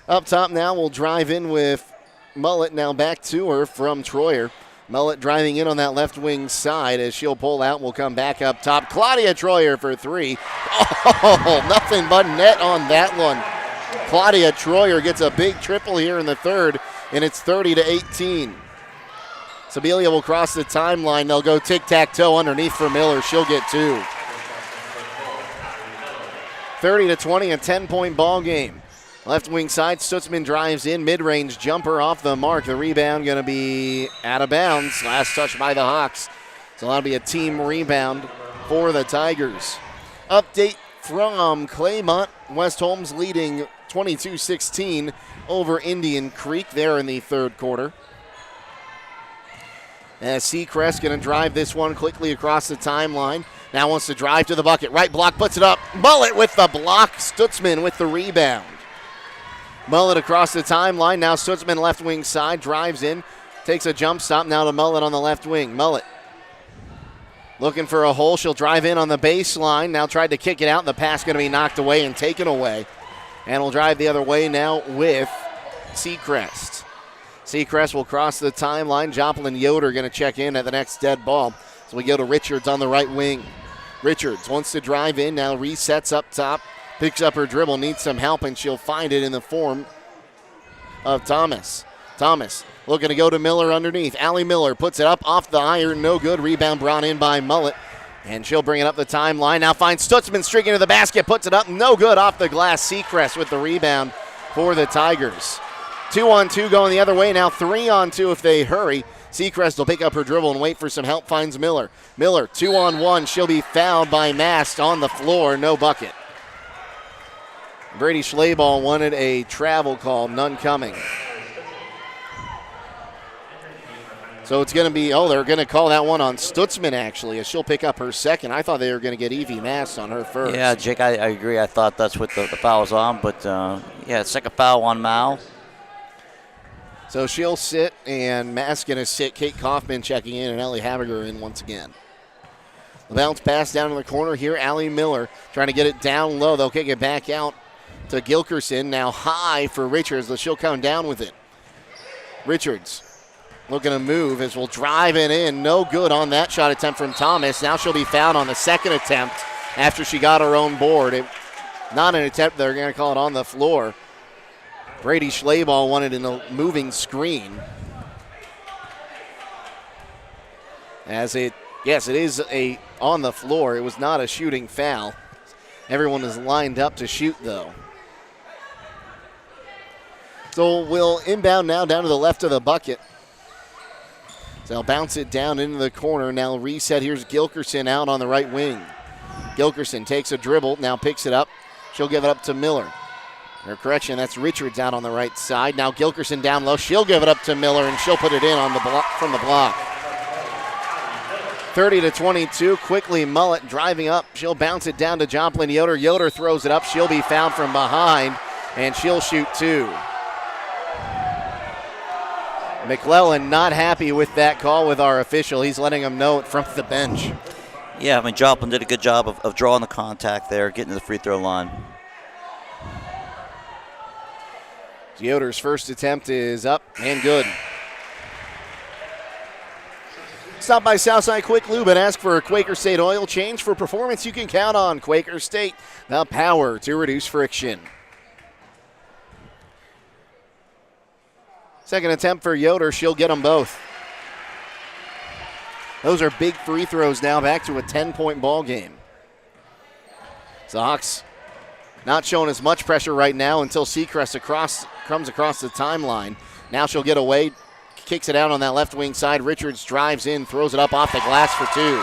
Up top now, we'll drive in with Mullet. Now back to her from Troyer. Mullet driving in on that left wing side as she'll pull out. We'll come back up top. Claudia Troyer for 3. Oh, nothing but net on that one. Claudia Troyer gets a big triple here in the third, and it's 30-18. Sibilia will cross the timeline. They'll go tic-tac-toe underneath for Miller. She'll get 2. 30-20, a 10-point ball game. Left wing side, Stutzman drives in, mid-range jumper off the mark. The rebound going to be out of bounds. Last touch by the Hawks. So that'll be a team rebound for the Tigers. Update from Claymont. West Holmes leading 22-16 over Indian Creek there in the third quarter. As Seacrest going to drive this one quickly across the timeline. Now wants to drive to the bucket. Right block, puts it up. Mullet with the block. Stutzman with the rebound. Mullet across the timeline. Now Stutzman left wing side. Drives in. Takes a jump stop. Now to Mullet on the left wing. Mullet looking for a hole. She'll drive in on the baseline. Now tried to kick it out. The pass going to be knocked away and taken away. And will drive the other way now with Seacrest. Seacrest will cross the timeline. Joplin Yoder going to check in at the next dead ball. So we go to Richards on the right wing. Richards wants to drive in, now resets up top, picks up her dribble, needs some help, and she'll find it in the form of Thomas. Thomas looking to go to Miller underneath. Allie Miller puts it up off the iron, no good. Rebound brought in by Mullet, and she'll bring it up the timeline. Now finds Stutzman streaking to the basket, puts it up, no good off the glass. Seacrest with the rebound for the Tigers. 2-on-2 going the other way, now 3-on-2 if they hurry. Seacrest will pick up her dribble and wait for some help, finds Miller. Miller, 2-on-1. She'll be fouled by Mast on the floor, no bucket. Brady Schlaball wanted a travel call, none coming. So it's going to be, they're going to call that one on Stutzman, actually, as she'll pick up her second. I thought they were going to get Evie Mast on her first. Yeah, Jake, I agree. I thought that's what the foul was on. But, second foul on Mao. So she'll sit, and Mast's going to sit. Kate Kaufman checking in, and Ellie Habiger in once again. The bounce pass down in the corner here. Allie Miller trying to get it down low. They'll kick it back out to Gilkerson. Now high for Richards, but she'll come down with it. Richards looking to move as we'll drive it in. No good on that shot attempt from Thomas. Now she'll be fouled on the second attempt after she got her own board. Not an attempt. They're going to call it on the floor. Brady Schlaball wanted in a moving screen. It is a on the floor. It was not a shooting foul. Everyone is lined up to shoot, though. So we'll inbound now down to the left of the bucket. So they'll bounce it down into the corner. Now reset. Here's Gilkerson out on the right wing. Gilkerson takes a dribble, now picks it up. She'll give it up to Miller. Or correction, that's Richards out on the right side. Now Gilkerson down low. She'll give it up to Miller, and she'll put it in on the block, from the block. 30-22. Quickly Mullet driving up. She'll bounce it down to Joplin Yoder. Yoder throws it up. She'll be fouled from behind, and she'll shoot two. McClellan not happy with that call with our official. He's letting him know it from the bench. Yeah, Joplin did a good job of drawing the contact there, getting to the free throw line. Yoder's first attempt is up and good. Stop by Southside Quick Lube and ask for a Quaker State oil change. For performance you can count on. Quaker State, the power to reduce friction. Second attempt for Yoder. She'll get them both. Those are big free throws now, back to a 10-point ball game. So Hawks not showing as much pressure right now until Seacrest comes across the timeline. Now she'll get away, kicks it out on that left wing side. Richards drives in, throws it up off the glass for two.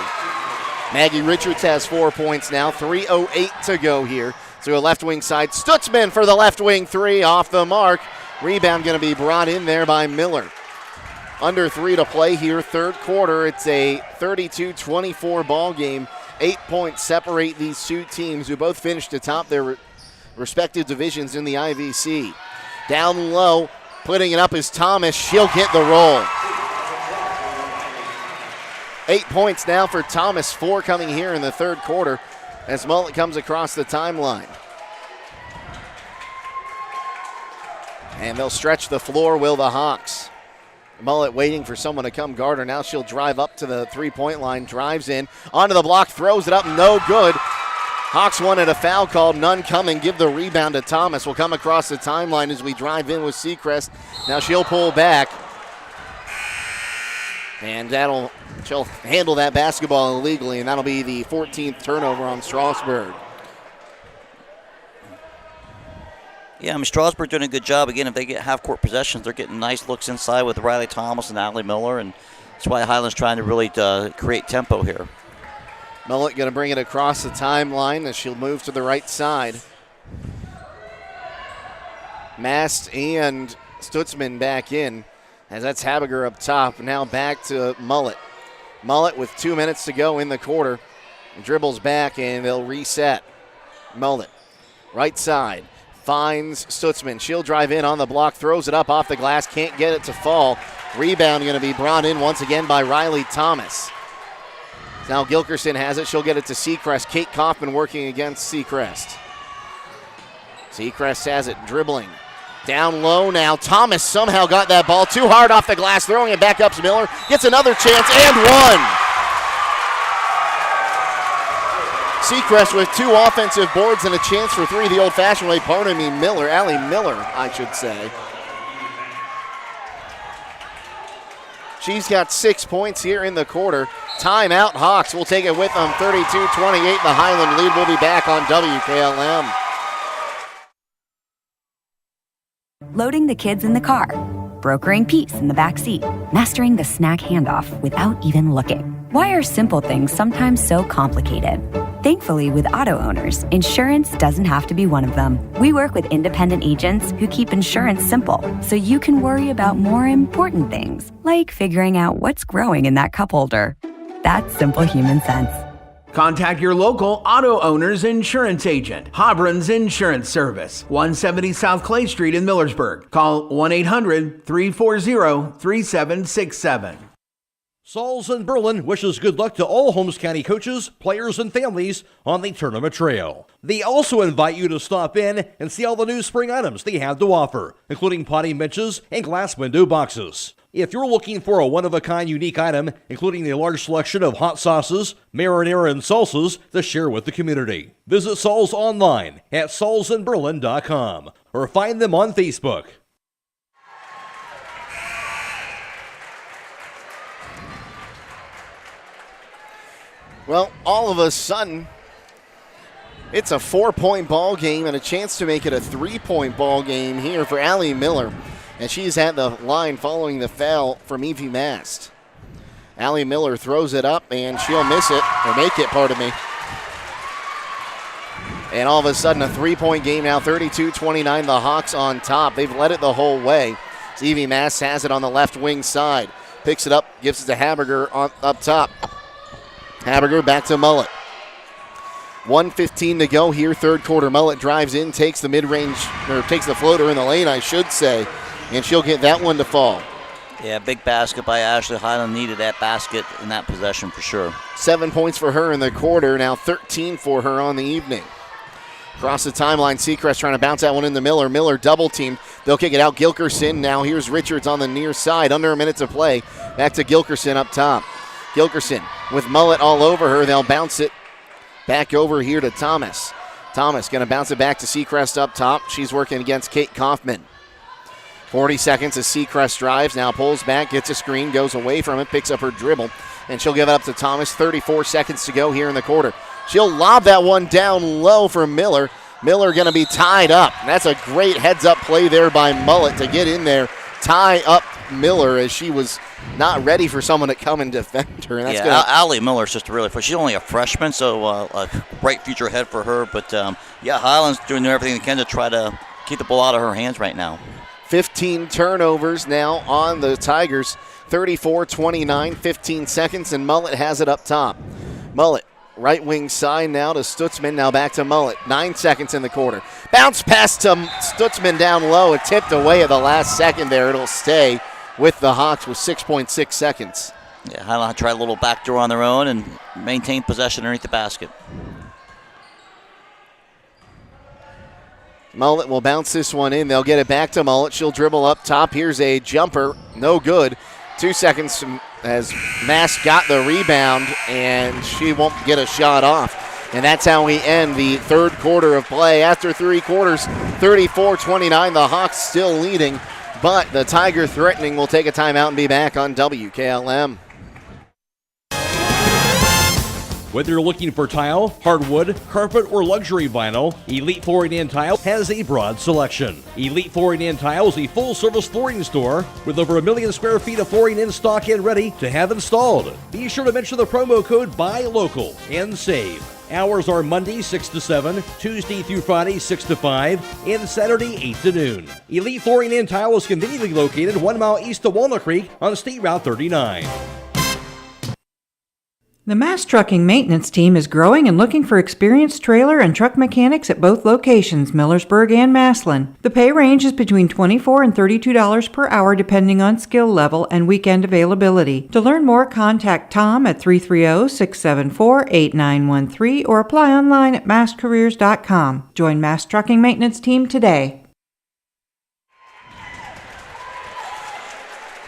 Maggie Richards has 4 points now, 3:08 to go here. So a left wing side. Stutzman for the left wing three, off the mark. Rebound going to be brought in there by Miller. Under 3 to play here, third quarter. It's a 32-24 ball game. 8 points separate these two teams who both finished atop their respective divisions in the IVC. Down low, putting it up is Thomas. She'll get the roll. 8 points now for Thomas, 4 coming here in the third quarter as Mullet comes across the timeline. And they'll stretch the floor, will the Hawks. Mullet waiting for someone to come guard her. Now she'll drive up to the three-point line, drives in, onto the block, throws it up, no good. Hawks wanted a foul called, none coming. Give the rebound to Thomas. Will come across the timeline as we drive in with Seacrest. Now she'll pull back. And she'll handle that basketball illegally, and that'll be the 14th turnover on Strasburg. Yeah, Strasburg doing a good job. Again, if they get half-court possessions, they're getting nice looks inside with Riley Thomas and Allie Miller, and that's why Hiland's trying to really create tempo here. Mullet going to bring it across the timeline as she'll move to the right side. Mast and Stutzman back in, as that's Habiger up top. Now back to Mullet. Mullet with 2 minutes to go in the quarter. Dribbles back, and they'll reset. Mullet, right side. Finds Stutzman. She'll drive in on the block, throws it up off the glass, can't get it to fall. Rebound going to be brought in once again by Riley Thomas. Now Gilkerson has it. She'll get it to Seacrest. Kate Kaufman working against Seacrest. Seacrest has it, dribbling. Down low now. Thomas somehow got that ball too hard off the glass, throwing it back up to Miller. Gets another chance and one. Seacrest with 2 offensive boards and a chance for 3 the old-fashioned way. Pardon me, Allie Miller, I should say. She's got 6 points here in the quarter. Timeout, Hawks will take it with them, 32-28. The Hiland lead will be back on WKLM. Loading the kids in the car, brokering peace in the back seat, mastering the snack handoff without even looking. Why are simple things sometimes so complicated? Thankfully, with auto owners, insurance doesn't have to be one of them. We work with independent agents who keep insurance simple, so you can worry about more important things, like figuring out what's growing in that cup holder. That's simple human sense. Contact your local auto owner's insurance agent. Hobron's Insurance Service, 170 South Clay Street in Millersburg. Call 1-800-340-3767. Sauls in Berlin wishes good luck to all Holmes County coaches, players, and families on the tournament trail. They also invite you to stop in and see all the new spring items they have to offer, including potting benches and glass window boxes. If you're looking for a one-of-a-kind unique item, including a large selection of hot sauces, marinara, and salsas to share with the community, visit Sauls online at saulsinberlin.com or find them on Facebook. Well, all of a sudden, it's a 4-point ball game and a chance to make it a 3-point ball game here for Allie Miller. And she's at the line following the foul from Evie Mast. Allie Miller throws it up, and she'll miss it, or make it, pardon me. And all of a sudden, a 3-point game now, 32-29, the Hawks on top. They've led it the whole way. So Evie Mast has it on the left wing side. Picks it up, gives it to Haberger up top. Haberger back to Mullet. 1:15 to go here, third quarter. Mullet drives in, takes the mid-range, or takes the floater in the lane, I should say, and she'll get that one to fall. Yeah, big basket by Ashley. Hiland needed that basket in that possession for sure. 7 points for her in the quarter, now 13 for her on the evening. Across the timeline, Seacrest trying to bounce that one into Miller. Miller double-teamed. They'll kick it out. Gilkerson now. Here's Richards on the near side. Under a minute to play. Back to Gilkerson up top. Gilkerson with Mullet all over her. They'll bounce it back over here to Thomas. Thomas going to bounce it back to Seacrest up top. She's working against Kate Kaufman. 40 seconds as Seacrest drives. Now pulls back, gets a screen, goes away from it, picks up her dribble, and she'll give it up to Thomas. 34 seconds to go here in the quarter. She'll lob that one down low for Miller. Miller going to be tied up. And that's a great heads-up play there by Mullet to get in there, tie up Miller as she was not ready for someone to come and defend her. And that's Allie Miller's just really, she's only a freshman, so a bright future ahead for her. But, Hiland's doing everything they can to try to keep the ball out of her hands right now. 15 turnovers now on the Tigers. 34-29, 15 seconds, and Mullet has it up top. Mullet, right wing side now to Stutzman, now back to Mullet. 9 seconds in the quarter. Bounce pass to Stutzman down low. It tipped away at the last second there. It'll stay with the Hawks with 6.6 seconds. Yeah, Hiland tried a little backdoor on their own and maintained possession underneath the basket. Mullet will bounce this one in. They'll get it back to Mullet. She'll dribble up top. Here's a jumper. No good. 2 seconds as Mast got the rebound, and she won't get a shot off. And that's how we end the third quarter of play. After 3 quarters, 34-29, the Hawks still leading, but the Tiger threatening. Will take a timeout and be back on WKLM. Whether you're looking for tile, hardwood, carpet, or luxury vinyl, Elite Flooring and Tile has a broad selection. Elite Flooring and Tile is a full-service flooring store with over 1 million square feet of flooring in stock and ready to have installed. Be sure to mention the promo code BUYLOCAL and save. Hours are Monday 6 to 7, Tuesday through Friday 6 to 5, and Saturday 8 to noon. Elite Flooring and Tile is conveniently located 1 mile east of Walnut Creek on State Route 39. The Mass Trucking Maintenance Team is growing and looking for experienced trailer and truck mechanics at both locations, Millersburg and Massillon. The pay range is between $24 and $32 per hour depending on skill level and weekend availability. To learn more, contact Tom at 330-674-8913 or apply online at masscareers.com. Join Mass Trucking Maintenance Team today.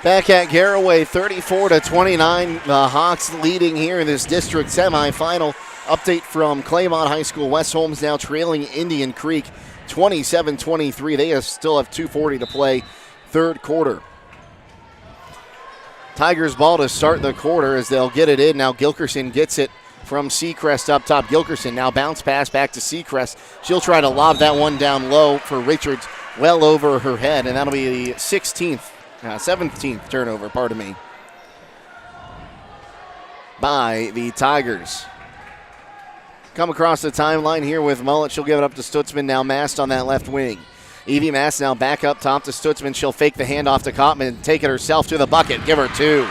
Back at Garraway, 34-29, the Hawks leading here in this district semifinal. Update from Claymont High School. West Holmes now trailing Indian Creek 27-23. They still have 2:40 to play, third quarter. Tigers ball to start the quarter as they'll get it in. Now Gilkerson gets it from Seacrest up top. Gilkerson now bounce pass back to Seacrest. She'll try to lob that one down low for Richards, well over her head, and that'll be the 17th turnover, by the Tigers. come across the timeline here with Mullet. She'll give it up to Stutzman. Now Mast on that left wing. Evie Mast now back up top to Stutzman. She'll fake the handoff to Kottman and take it herself to the bucket. Give her 2.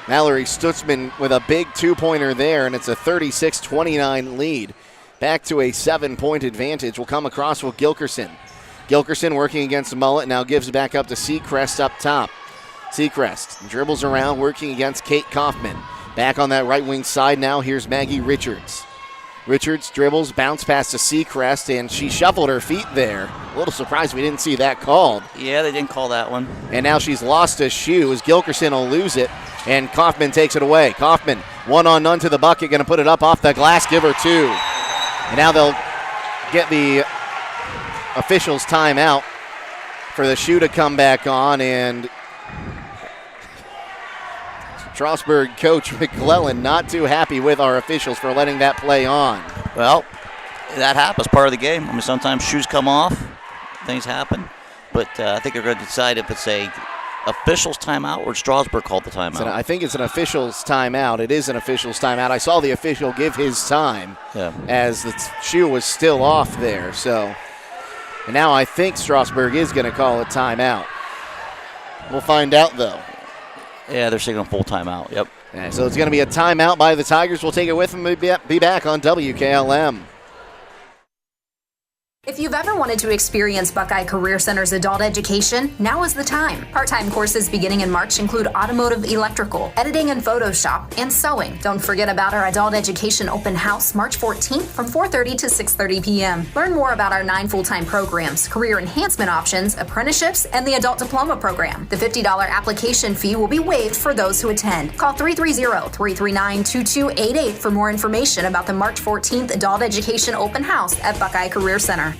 Mallory Stutzman with a big 2-pointer there, and it's a 36-29 lead. Back to a 7-point advantage. Will come across with Gilkerson. Gilkerson working against Mullet, now gives it back up to Seacrest up top. Seacrest dribbles around, working against Kate Kaufman. Back on that right wing side now, here's Maggie Richards. Richards dribbles, bounce pass to Seacrest, and she shuffled her feet there. A little surprised we didn't see that called. Yeah, they didn't call that one. And now she's lost a shoe as Gilkerson will lose it, and Kaufman takes it away. Kaufman, 1-on-none to the bucket, going to put it up off the glass, give her 2. And now they'll get the officials' timeout for the shoe to come back on, and Strasburg coach McClellan not too happy with our officials for letting that play on. Well, that happens, part of the game. I mean, sometimes shoes come off, things happen, but I think they're going to decide if it's a officials timeout or Strasburg called the timeout. I think it's an officials timeout. It is an officials timeout. I saw the official give his time as the shoe was still off there. So, and now I think Strasburg is going to call a timeout. We'll find out, though. Yeah, they're signaling full timeout. Yep. Yeah, so it's going to be a timeout by the Tigers. We'll take it with them. Be back on WKLM. If you've ever wanted to experience Buckeye Career Center's adult education, now is the time. Part-time courses beginning in March include automotive electrical, editing and Photoshop, and sewing. Don't forget about our adult education open house March 14th from 4:30 to 6:30 p.m. Learn more about our 9 full-time programs, career enhancement options, apprenticeships, and the adult diploma program. The $50 application fee will be waived for those who attend. Call 330-339-2288 for more information about the March 14th adult education open house at Buckeye Career Center.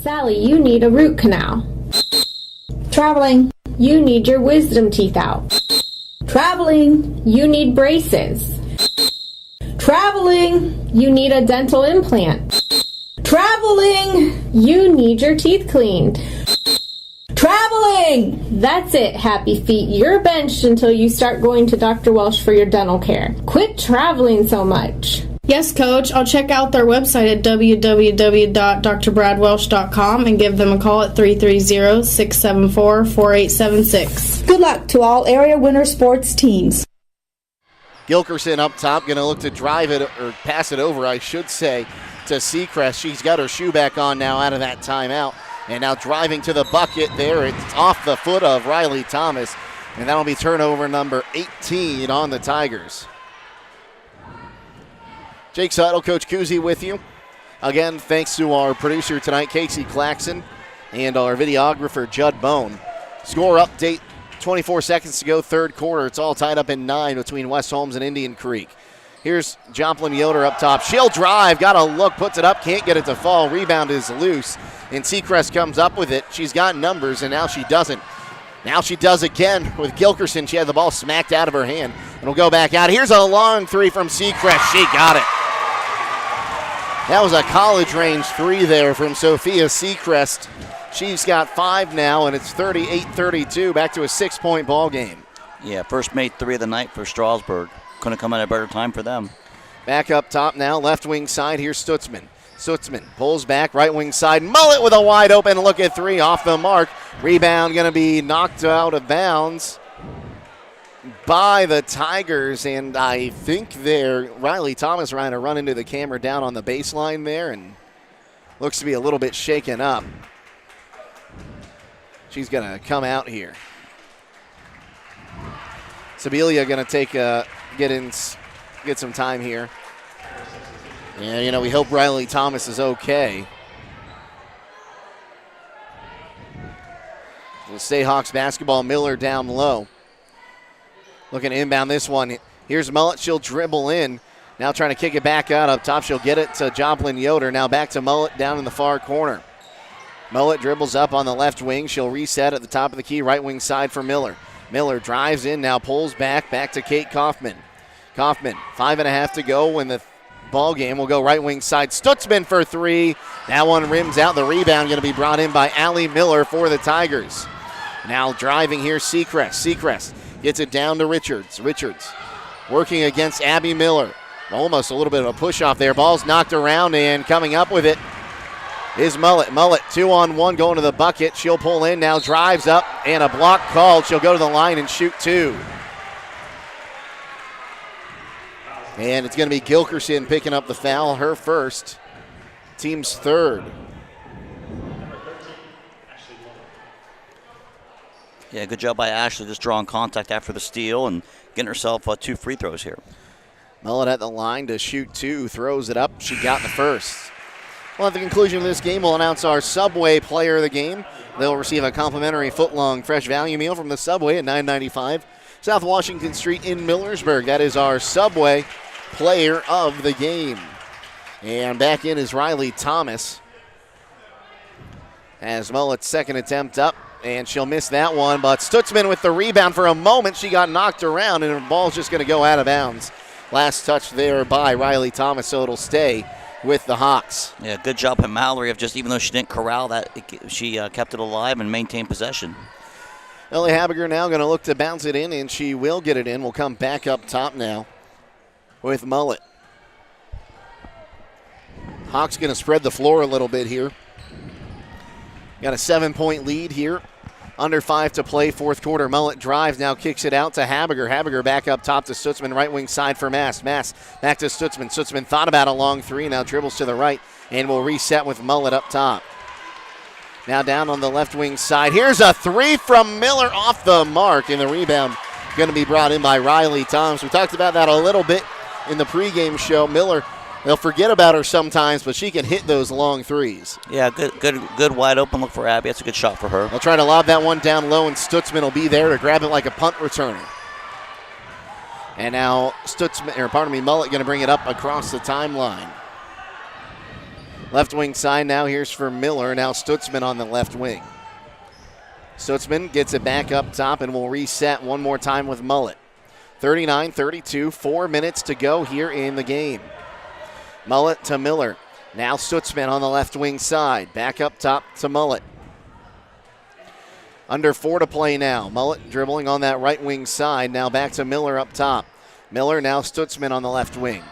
Sally, you need a root canal. Traveling, you need your wisdom teeth out. Traveling, you need braces. Traveling, you need a dental implant. Traveling, you need your teeth cleaned. Traveling! That's it, happy feet. You're benched until you start going to Dr. Welsh for your dental care. Quit traveling so much. Yes, Coach. I'll check out their website at www.drbradwelsh.com and give them a call at 330-674-4876. Good luck to all area winter sports teams. Gilkerson up top, going to look to drive it, or pass it over, I should say, to Seacrest. She's got her shoe back on now out of that timeout. And now driving to the bucket there. It's off the foot of Riley Thomas. And that'll be turnover number 18 on the Tigers. Jake Sidle, Coach Kuzi with you. Again, thanks to our producer tonight, Casey Claxon, and our videographer, Judd Bone. Score update, 24 seconds to go, third quarter. It's all tied up in 9 between West Holmes and Indian Creek. Here's Joplin Yoder up top. She'll drive, got a look, puts it up, can't get it to fall. Rebound is loose, and Seacrest comes up with it. She's got numbers, and now she doesn't. Now she does again with Gilkerson. She had the ball smacked out of her hand. It'll go back out. Here's a long three from Seacrest. She got it. That was a college range three there from Sophia Seacrest. She's got 5 now, and it's 38-32, back to a 6-point ball game. Yeah, first made 3 of the night for Strasburg. Couldn't come at a better time for them. Back up top now, left wing side. Here's Stutzman. Stutzman pulls back, right wing side. Mullet with a wide open look at 3, off the mark. Rebound going to be knocked out of bounds by the Tigers, and I think Riley Thomas trying to run into the camera down on the baseline there, and looks to be a little bit shaken up. She's going to come out here. Sibilia going to get some time here. And, we hope Riley Thomas is okay. We'll stay Hawks basketball. Miller down low. Looking to inbound this one. Here's Mullet. She'll dribble in. Now trying to kick it back out up top. She'll get it to Joplin Yoder. Now back to Mullet down in the far corner. Mullet dribbles up on the left wing. She'll reset at the top of the key. Right wing side for Miller. Miller drives in. Now pulls back to Kate Kaufman. Kaufman, 5.5 to go when the ball game will go right wing side. Stutzman for 3. That one rims out. The rebound going to be brought in by Allie Miller for the Tigers. Now driving here, Seacrest. Seacrest gets it down to Richards. Richards working against Abby Miller. Almost a little bit of a push off there. Ball's knocked around, and coming up with it is Mullet. Mullet 2-on-1 going to the bucket. She'll pull in now, drives up, and a block called. She'll go to the line and shoot 2. And it's going to be Gilkerson picking up the foul, her first, team's third. Yeah, good job by Ashley just drawing contact after the steal and getting herself 2 free throws here. Mullet at the line to shoot 2, throws it up. She got the first. Well, at the conclusion of this game, we'll announce our Subway player of the game. They'll receive a complimentary foot-long fresh value meal from the Subway at $9.95 South Washington Street in Millersburg. That is our Subway player of the game. And back in is Riley Thomas. As Mullet's second attempt up, and she'll miss that one, but Stutzman with the rebound. For a moment, she got knocked around, and her ball's just going to go out of bounds. Last touch there by Riley Thomas, so it'll stay with the Hawks. Yeah, good job by Mallory of just, even though she didn't corral that, she kept it alive and maintained possession. Ellie Habiger now going to look to bounce it in, and she will get it in. We'll come back up top now with Mullet. Hawks going to spread the floor a little bit here. Got a 7-point lead here. Under 5 to play, fourth quarter. Mullet drives, now kicks it out to Habiger. Habiger back up top to Stutzman, right wing side for Mass. Mass back to Stutzman. Stutzman thought about a long 3, now dribbles to the right, and will reset with Mullet up top. Now down on the left wing side. Here's a 3 from Miller off the mark, and the rebound going to be brought in by Riley Thomas. We talked about that a little bit in the pregame show. Miller, they'll forget about her sometimes, but she can hit those long 3s. Yeah, good wide open look for Abby. That's a good shot for her. They'll try to lob that one down low, and Stutzman will be there to grab it like a punt returner. And now Mullet going to bring it up across the timeline. Left wing side now, here's for Miller. Now Stutzman on the left wing. Stutzman gets it back up top and will reset one more time with Mullet. 39-32, 4 minutes to go here in the game. Mullet to Miller. Now Stutzman on the left wing side. Back up top to Mullet. Under 4 to play now. Mullet dribbling on that right wing side. Now back to Miller up top. Miller, now Stutzman on the left wing.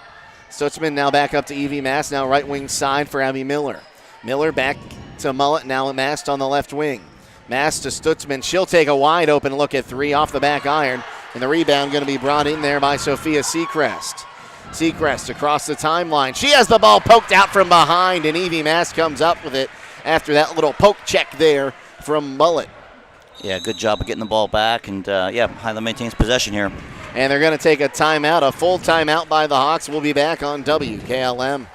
Stutzman now back up to Evie Mast. Now right wing side for Abby Miller. Miller back to Mullet. Now Mast on the left wing. Mast to Stutzman. She'll take a wide open look at 3 off the back iron. And the rebound going to be brought in there by Sophia Seacrest. Seacrest across the timeline. She has the ball poked out from behind, and Evie Mast comes up with it after that little poke check there from Mullet. Yeah, good job of getting the ball back, and Hiland maintains possession here. And they're going to take a timeout, a full timeout by the Hawks. We'll be back on WKLM.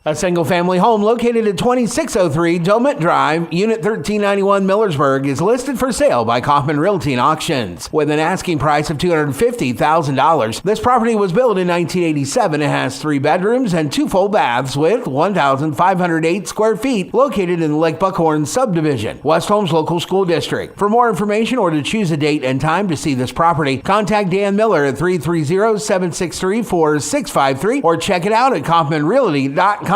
A single-family home located at 2603 Domet Drive, Unit 1391, Millersburg, is listed for sale by Kaufman Realty and Auctions. With an asking price of $250,000, this property was built in 1987. It has 3 bedrooms and 2 full baths with 1,508 square feet, located in the Lake Buckhorn subdivision, West Holmes Local School District. For more information or to choose a date and time to see this property, contact Dan Miller at 330-763-4653 or check it out at kaufmanrealty.com.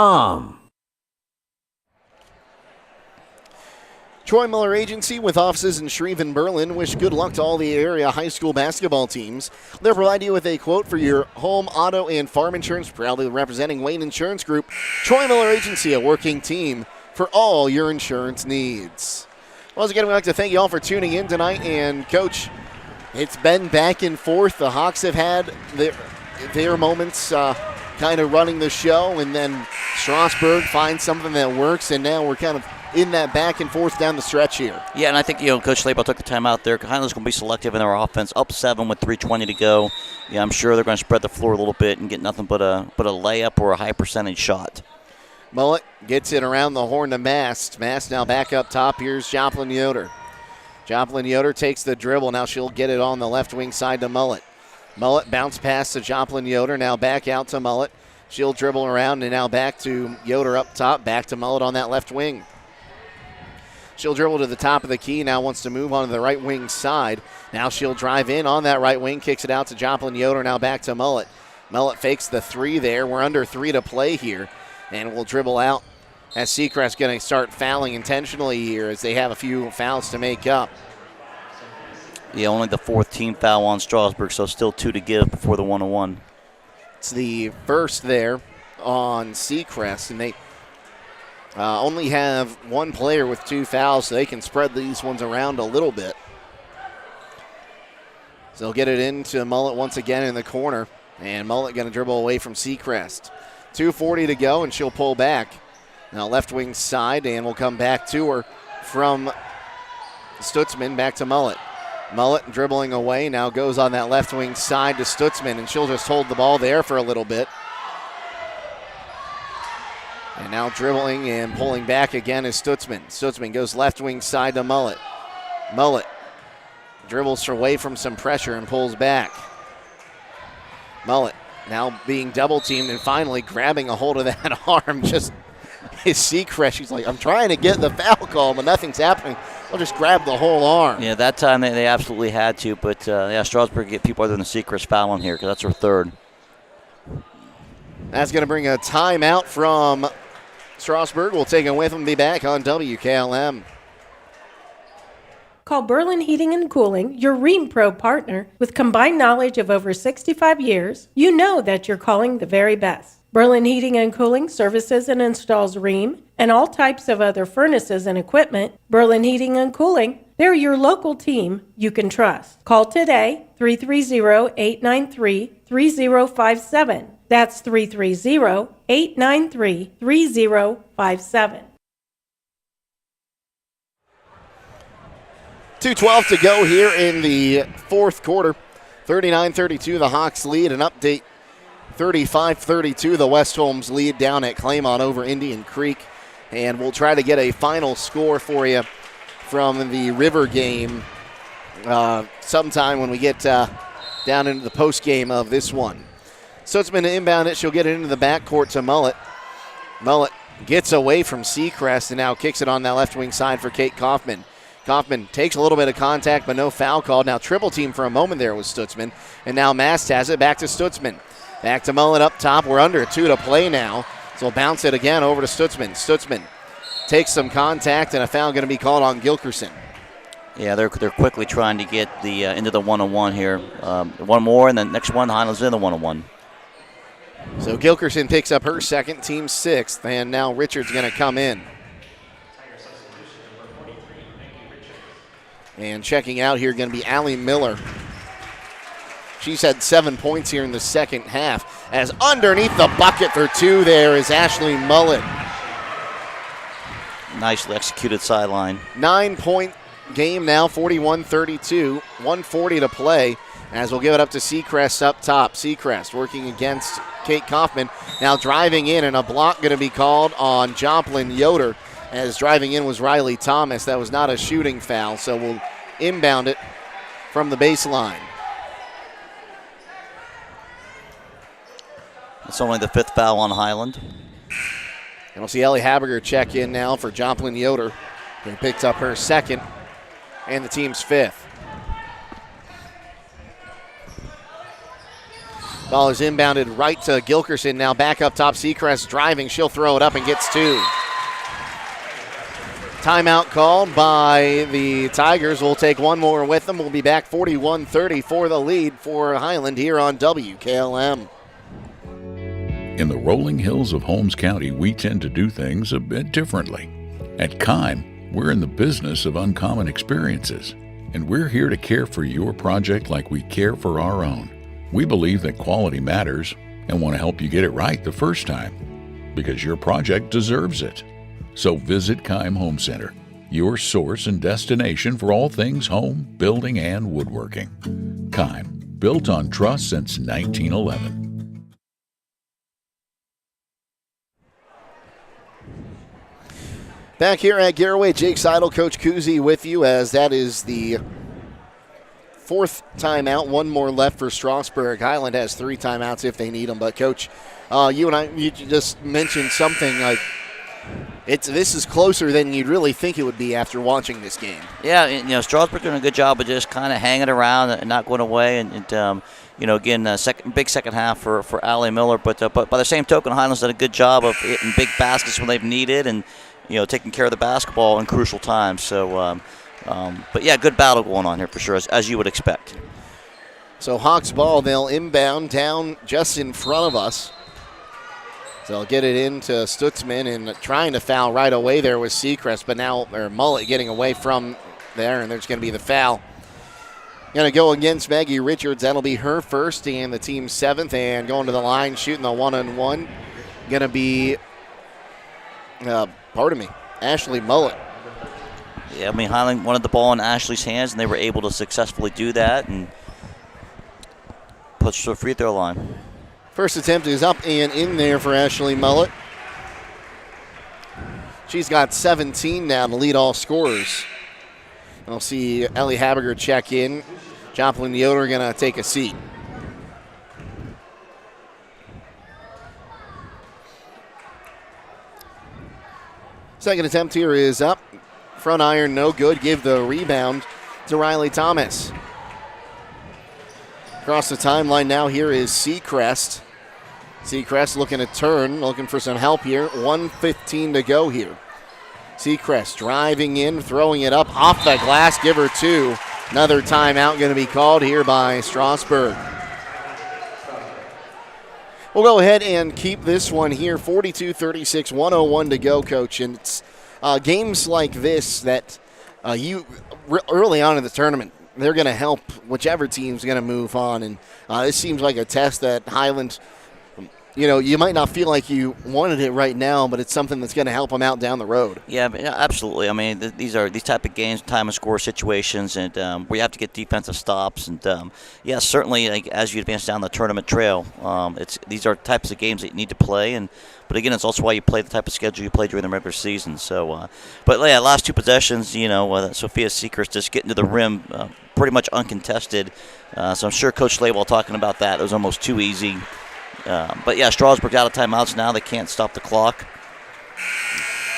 Troy Miller Agency, with offices in Shreve and Berlin, wish good luck to all the area high school basketball teams. They'll provide you with a quote for your home, auto, and farm insurance, proudly representing Wayne Insurance Group. Troy Miller Agency, a working team for all your insurance needs. Once again, we'd like to thank you all for tuning in tonight. And, Coach, it's been back and forth. The Hawks have had their moments kind of running the show, and then Strasburg finds something that works, and now we're kind of in that back and forth down the stretch here. Yeah, and I think, Coach Slabaugh took the time out there. Hiland's going to be selective in their offense. Up 7 with 3:20 to go. Yeah, I'm sure they're going to spread the floor a little bit and get nothing but a layup or a high percentage shot. Mullet gets it around the horn to Mast. Mast now back up top. Here's Joplin Yoder. Joplin Yoder takes the dribble. Now she'll get it on the left wing side to Mullet. Mullet bounce pass to Joplin Yoder. Now back out to Mullet. She'll dribble around and now back to Yoder up top. Back to Mullet on that left wing. She'll dribble to the top of the key. Now wants to move on to the right wing side. Now she'll drive in on that right wing. Kicks it out to Joplin Yoder. Now back to Mullet. Mullet fakes the 3 there. We're under 3 to play here. And we'll dribble out as Seacrest going to start fouling intentionally here as they have a few fouls to make up. Yeah, only the 4th team foul on Strasburg, so still 2 to give before the 1-on-1. It's the first there on Seacrest, and they only have one player with 2 fouls, so they can spread these ones around a little bit. So they'll get it into Mullet once again in the corner, and Mullet going to dribble away from Seacrest. 2:40 to go, and she'll pull back. Now left wing side, and we'll come back to her from Stutzman back to Mullet. Mullet dribbling away, now goes on that left wing side to Stutzman, and she'll just hold the ball there for a little bit. And now dribbling and pulling back again is Stutzman. Stutzman goes left wing side to Mullet. Mullet dribbles away from some pressure and pulls back. Mullet now being double teamed and finally grabbing a hold of that arm. Just his Seacrest. She's like, I'm trying to get the foul call, but nothing's happening. I'll just grab the whole arm. Yeah, that time they absolutely had to, but Strasburg get people other than Seacrest fouling here because that's her 3rd. That's going to bring a timeout from Strasburg. We'll take it with them, be back on WKLM. Call Berlin Heating and Cooling, your Ream Pro partner. With combined knowledge of over 65 years, you know that you're calling the very best. Berlin Heating and Cooling services and installs Ream and all types of other furnaces and equipment. Berlin Heating and Cooling, they're your local team you can trust. Call today, 330-893-3057. That's 330-893-3057. 2:12 to go here in the 4th quarter. 39-32, the Hawks lead. An update, 35-32, the West Holmes lead down at Claymont over Indian Creek. And we'll try to get a final score for you from the River game sometime when we get down into the post game of this one. So it's been an inbound it. She'll get it into the backcourt to Mullet. Mullet gets away from Seacrest and now kicks it on that left wing side for Kate Kaufman. Kaufman takes a little bit of contact, but no foul called. Now triple team for a moment there with Stutzman. And now Mast has it back to Stutzman. Back to Mullet up top. We're under 2 to play now. So we'll bounce it again over to Stutzman. Stutzman takes some contact, and a foul going to be called on Gilkerson. Yeah, they're quickly trying to get the into the 1-on-1 here. One more, and the next one, Hiland's in the 1-on-1. So Gilkerson picks up her 2nd, team 6th, and now Richard's going to come in. And checking out here going to be Allie Miller. She's had 7 points here in the second half. As underneath the bucket for 2 there is Ashley Mullet. Nicely executed sideline. 9-point game now, 41-32. 1:40 to play as we'll give it up to Seacrest up top. Seacrest working against Kate Kaufman. Now driving in, and a block going to be called on Joplin Yoder. As driving in was Riley Thomas. That was not a shooting foul, so we'll inbound it from the baseline. It's only the 5th foul on Hiland. And we'll see Ellie Haberger check in now for Joplin Yoder, who picks up her 2nd and the team's 5th. Ball is inbounded right to Gilkerson. Now back up top. Seacrest driving. She'll throw it up and gets 2. Timeout called by the Tigers. We'll take one more with them. We'll be back 41-30 for the lead for Hiland here on WKLM. In the rolling hills of Holmes County, we tend to do things a bit differently. At Kime, we're in the business of uncommon experiences, and we're here to care for your project like we care for our own. We believe that quality matters and want to help you get it right the first time, because your project deserves it. So visit Kime Home Center, your source and destination for all things home, building, and woodworking. Kime, built on trust since 1911. Back here at Garraway, Jake Sidle, Coach Kuzi with you, as that is the 4th timeout. One more left for Strasburg. Hiland has 3 timeouts if they need them. But, Coach, you just mentioned something like this is closer than you'd really think it would be after watching this game. Yeah, Strasburg doing a good job of just kind of hanging around and not going away. And again, big second half for Allie Miller. But by the same token, Hiland's done a good job of hitting big baskets when they've needed and, taking care of the basketball in crucial times. So, But yeah, good battle going on here for sure, as you would expect. So Hawks ball, they'll inbound down just in front of us. So they'll get it into Stutzman, and trying to foul right away there was Seacrest, but now Mullet getting away from there, and there's going to be the foul. Going to go against Maggie Richards. That'll be her first and the team's 7th, and going to the line, shooting the 1-on-1. Going to be, Ashley Mullet. Yeah, I mean, Hiland wanted the ball in Ashley's hands, and they were able to successfully do that and push to the free throw line. First attempt is up and in there for Ashley Mullet. She's got 17 now to lead all scorers. We'll see Ellie Habiger check in. Joplin Yoder going to take a seat. Second attempt here is up. Front iron, no good. Give the rebound to Riley Thomas. Across the timeline now here is Seacrest. Seacrest looking to turn, looking for some help here. 1:15 to go here. Seacrest driving in, throwing it up off the glass. Give her 2. Another timeout going to be called here by Strasburg. We'll go ahead and keep this one here. 42-36, 1:01 to go, Coach. And it's games like this that early on in the tournament, they're going to help whichever team's going to move on. And this seems like a test that Hiland, you might not feel like you wanted it right now, but it's something that's going to help them out down the road. Yeah, absolutely. I mean, these type of games, time and score situations, and where you have to get defensive stops. And certainly, like, as you advance down the tournament trail, these are types of games that you need to play. But again, it's also why you play the type of schedule you play during the regular season. So, last 2 possessions, Sophia Seacrest just getting to the rim, pretty much uncontested. So I'm sure Coach Slaywell talking about that. It was almost too easy. Strasburg's out of timeouts now. They can't stop the clock.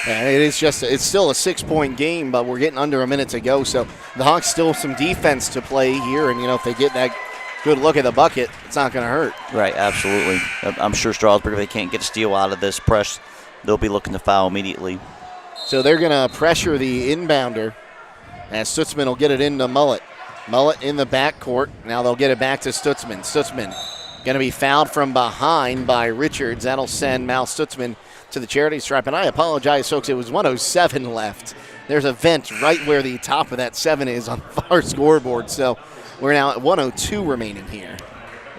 Yeah, it's still a 6-point game, but we're getting under a minute to go. So the Hawks still some defense to play here, and if they get that good look at the bucket, it's not going to hurt. Right, absolutely. I'm sure Strasburg, if they can't get a steal out of this press, they'll be looking to foul immediately. So they're going to pressure the inbounder as Stutzman will get it into Mullet. Mullet in the backcourt. Now they'll get it back to Stutzman. Stutzman going to be fouled from behind by Richards. That'll send Mal Stutzman to the charity stripe. And I apologize, folks. It was 1:07 left. There's a vent right where the top of that 7 is on the far scoreboard. So we're now at 1:02 remaining here.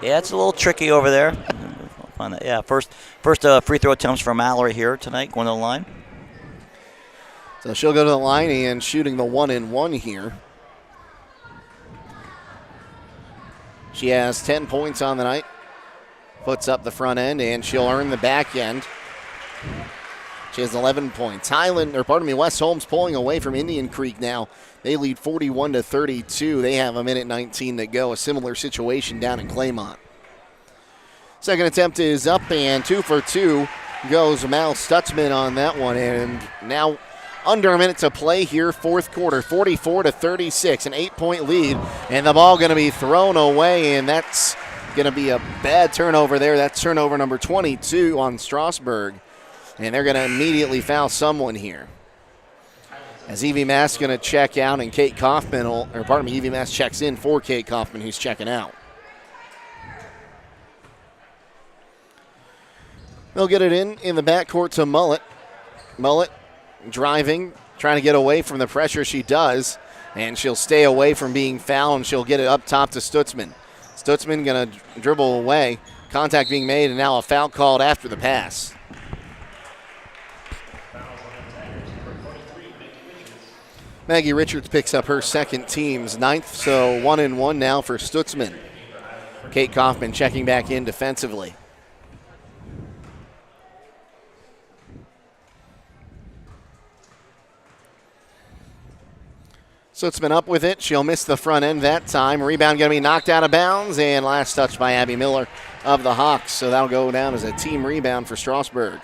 Yeah, it's a little tricky over there. I'll find that. Yeah, first free throw attempts for Mallory here tonight, going to the line. So she'll go to the line and shooting the 1-and-1 here. She has 10 points on the night. Puts up the front end, and she'll earn the back end. She has 11 points. West Holmes pulling away from Indian Creek now. They lead 41-32. They have 1:19 to go. A similar situation down in Claymont. Second attempt is up, and 2 for 2 goes Mal Stutzman on that one. And now under a minute to play here, fourth quarter, 44-36, an 8-point lead. And the ball going to be thrown away, and that's going to be a bad turnover there. That's turnover number 22 on Strasburg. And they're going to immediately foul someone here. As Evie Mass going to check out, and Kate Kaufman, Evie Mass checks in for Kate Kaufman, who's checking out. They'll get it in the backcourt to Mullet. Mullet driving, trying to get away from the pressure. She does, and she'll stay away from being fouled, and she'll get it up top to Stutzman. Stutzman going to dribble away. Contact being made, and now a foul called after the pass. Maggie Richards picks up her second, team's 9th, so 1-and-1 now for Stutzman. Kate Kaufman checking back in defensively. Stutzman up with it. She'll miss the front end that time. Rebound going to be knocked out of bounds, and last touch by Abby Miller of the Hawks. So that'll go down as a team rebound for Strasburg.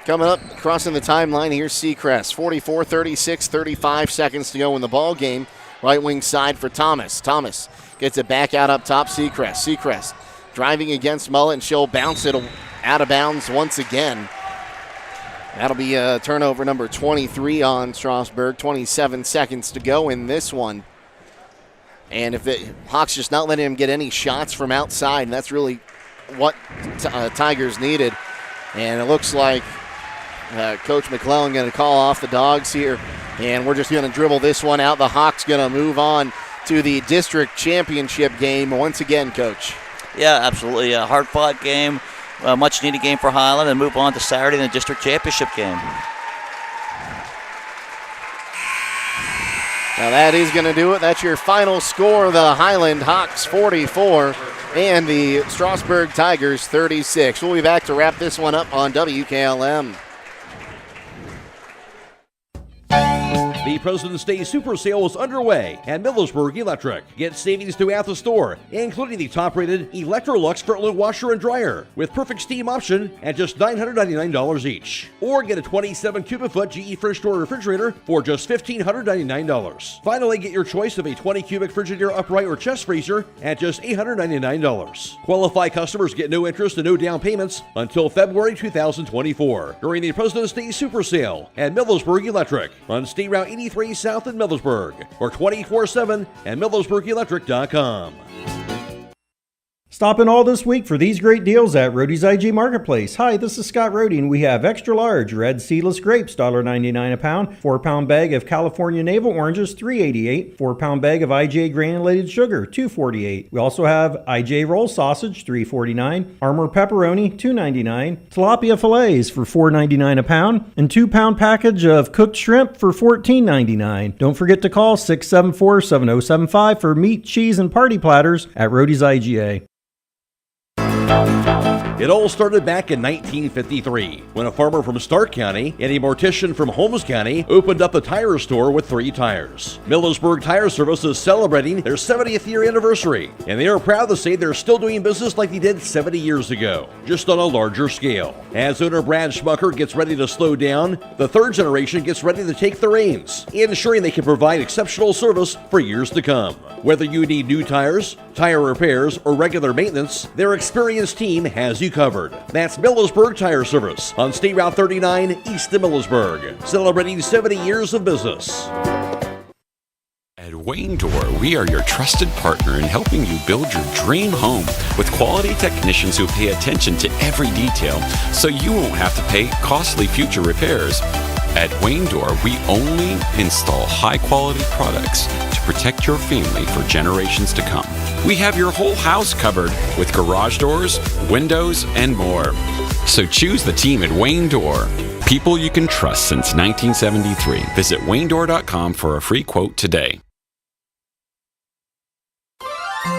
Coming up, crossing the timeline, here's Seacrest. 44-36, 35 seconds to go in the ball game. Right wing side for Thomas. Thomas gets it back out up top, Seacrest. Seacrest driving against Mullet, and she'll bounce it out of bounds once again. That'll be turnover number 23 on Strasburg. 27 seconds to go in this one. And if the Hawks just not letting him get any shots from outside, and that's really what Tigers needed. And it looks like Coach McClellan going to call off the Dogs here. And we're just going to dribble this one out. The Hawks going to move on to the district championship game once again, Coach. Yeah, absolutely. A hard-fought game, a much-needed game for Hiland, and move on to Saturday in the district championship game. Now that is going to do it. That's your final score. The Hiland Hawks 44 and the Strasburg Tigers 36. We'll be back to wrap this one up on WKLM. The President's Day Super Sale is underway at Millersburg Electric. Get savings throughout the store, including the top-rated Electrolux Frontload washer and dryer with perfect steam option at just $999 each. Or get a 27 cubic foot GE fridge door refrigerator for just $1,599. Finally, get your choice of a 20 cubic Frigidaire upright or chest freezer at just $899. Qualified customers get no interest and no down payments until February 2024 during the President's Day Super Sale at Millersburg Electric on State Route 83 South in Millersburg or 24/7 at millersburgelectric.com. Stop in all this week for these great deals at Rody's IG Marketplace. Hi, this is Scott Rody, and we have extra large red seedless grapes, $1.99 a pound, 4-pound bag of California navel oranges, $3.88, 4-pound bag of IJ granulated sugar, $2.48. We also have IJ roll sausage, $3.49, Armour pepperoni, $2.99, tilapia fillets for $4.99 a pound, and 2-pound package of cooked shrimp for $14.99. Don't forget to call 674-7075 for meat, cheese, and party platters at Rody's IGA. It all started back in 1953 when a farmer from Stark County and a mortician from Holmes County opened up a tire store with 3 tires. Millersburg Tire Service is celebrating their 70th year anniversary, and they are proud to say they're still doing business like they did 70 years ago, just on a larger scale. As owner Brad Schmucker gets ready to slow down, the third generation gets ready to take the reins, ensuring they can provide exceptional service for years to come. Whether you need new tires, tire repairs, or regular maintenance, their experienced team has you covered. That's Millersburg Tire Service on State Route 39 east of Millersburg, celebrating 70 years of business. At Wayne Door, we are your trusted partner in helping you build your dream home with quality technicians who pay attention to every detail so you won't have to pay costly future repairs. At Wayne Door, we only install high-quality products to protect your family for generations to come. We have your whole house covered with garage doors, windows, and more. So choose the team at Wayne Door. People you can trust since 1973. Visit waynedoor.com for a free quote today.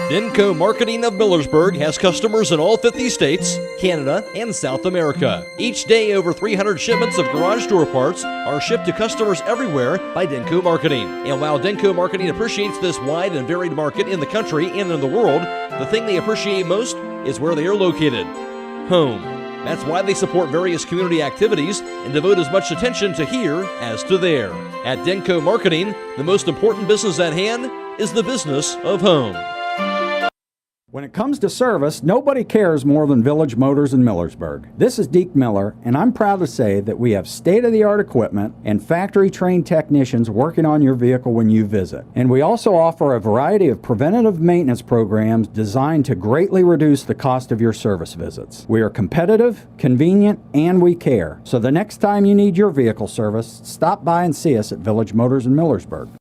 Denko Marketing of Millersburg has customers in all 50 states, Canada, and South America. Each day, over 300 shipments of garage door parts are shipped to customers everywhere by Denko Marketing. And while Denko Marketing appreciates this wide and varied market in the country and in the world, the thing they appreciate most is where they are located: home. That's why they support various community activities and devote as much attention to here as to there. At Denko Marketing, the most important business at hand is the business of home. When it comes to service, nobody cares more than Village Motors in Millersburg. This is Deke Miller, and I'm proud to say that we have state-of-the-art equipment and factory-trained technicians working on your vehicle when you visit. And we also offer a variety of preventative maintenance programs designed to greatly reduce the cost of your service visits. We are competitive, convenient, and we care. So the next time you need your vehicle service, stop by and see us at Village Motors in Millersburg.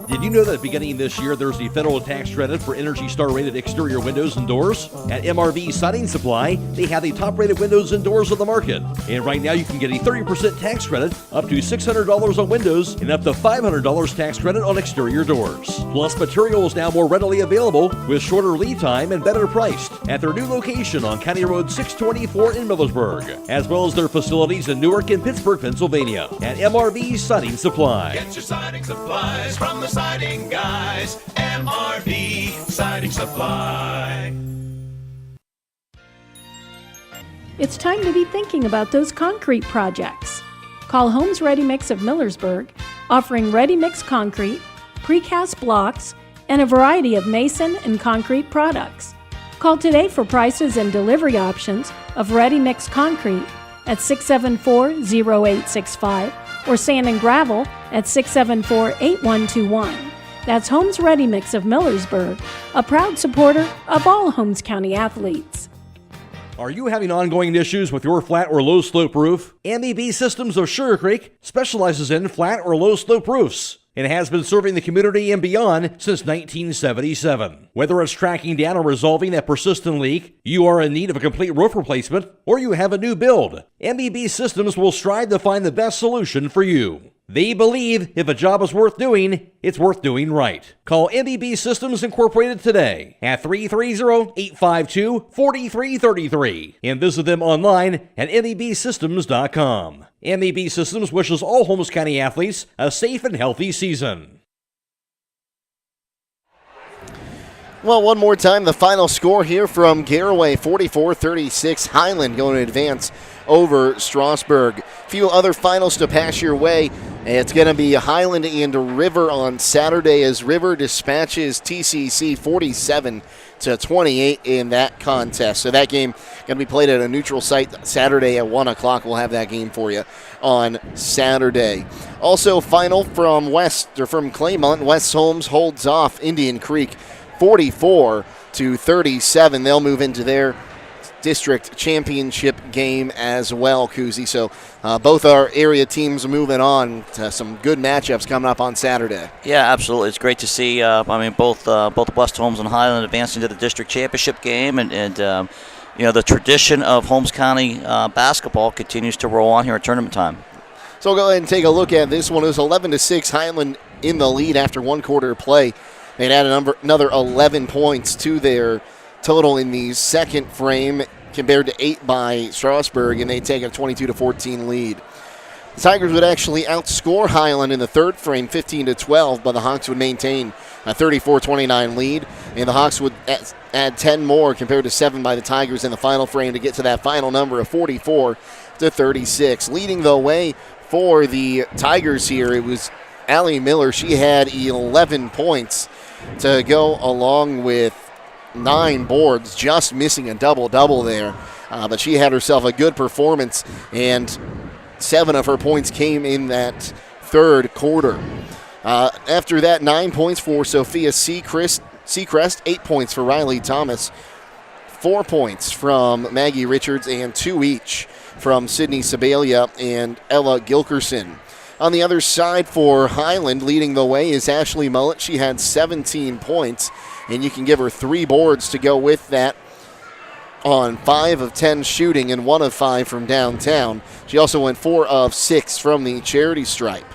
Did you know that beginning this year there's a federal tax credit for Energy Star rated exterior windows and doors? At MRV Siding Supply, they have the top rated windows and doors on the market. And right now you can get a 30% tax credit, up to $600 on windows, and up to $500 tax credit on exterior doors. Plus, material is now more readily available with shorter lead time and better priced at their new location on County Road 624 in Millersburg, as well as their facilities in Newark and Pittsburgh, Pennsylvania at MRV Siding Supply. Get your siding supplies from the siding guys. MRV Siding Supply. It's time to be thinking about those concrete projects. Call Homes Ready Mix of Millersburg, offering ready mix concrete, precast blocks, and a variety of mason and concrete products. Call today for prices and delivery options of ready-mix concrete at 674-0865 or sand and gravel at 674-8121. That's Holmes Ready Mix of Millersburg, a proud supporter of all Holmes County athletes. Are you having ongoing issues with your flat or low slope roof? MEB Systems of Sugar Creek specializes in flat or low slope roofs and has been serving the community and beyond since 1977. Whether it's tracking down or resolving a persistent leak, you are in need of a complete roof replacement, or you have a new build, MEB Systems will strive to find the best solution for you. They believe if a job is worth doing, it's worth doing right. Call MEB Systems Incorporated today at 330-852-4333 and visit them online at mebsystems.com. MEB Systems wishes all Holmes County athletes a safe and healthy season. Well, one more time, the final score here from Garaway, 44-36. Hiland going to advance over Strasburg. A few other finals to pass your way. It's going to be Hiland and River on Saturday as River dispatches TCC 47-28 in that contest. So that game going to be played at a neutral site Saturday at 1 o'clock. We'll have that game for you on Saturday. Also, final from Claymont. West Holmes holds off Indian Creek 44-37. They'll move into their district championship game as well, Kuzi. So both our area teams moving on to some good matchups coming up on Saturday. Yeah, absolutely. It's great to see. Both West Holmes and Hiland advancing to the district championship game, and the tradition of Holmes County basketball continues to roll on here at tournament time. So we'll go ahead and take a look at this one. It was 11-6. Hiland in the lead after one quarter of play. They'd add another 11 points to their total in the second frame compared to 8 by Strasburg, and they take a 22-14 lead. The Tigers would actually outscore Hiland in the third frame 15-12, but the Hawks would maintain a 34-29 lead, and the Hawks would add 10 more compared to 7 by the Tigers in the final frame to get to that final number of 44-36. Leading the way for the Tigers here, it was Allie Miller. She had 11 points to go along with 9 boards, just missing a double-double there. But she had herself a good performance, and 7 of her points came in that third quarter. After that, 9 points for Sophia Seacrest, 8 points for Riley Thomas, 4 points from Maggie Richards, and 2 each from Sydney Sebalia and Ella Gilkerson. On the other side for Hiland, leading the way is Ashley Mullett. She had 17 points, and you can give her 3 boards to go with that on 5 of 10 shooting and 1 of 5 from downtown. She also went 4 of 6 from the charity stripe.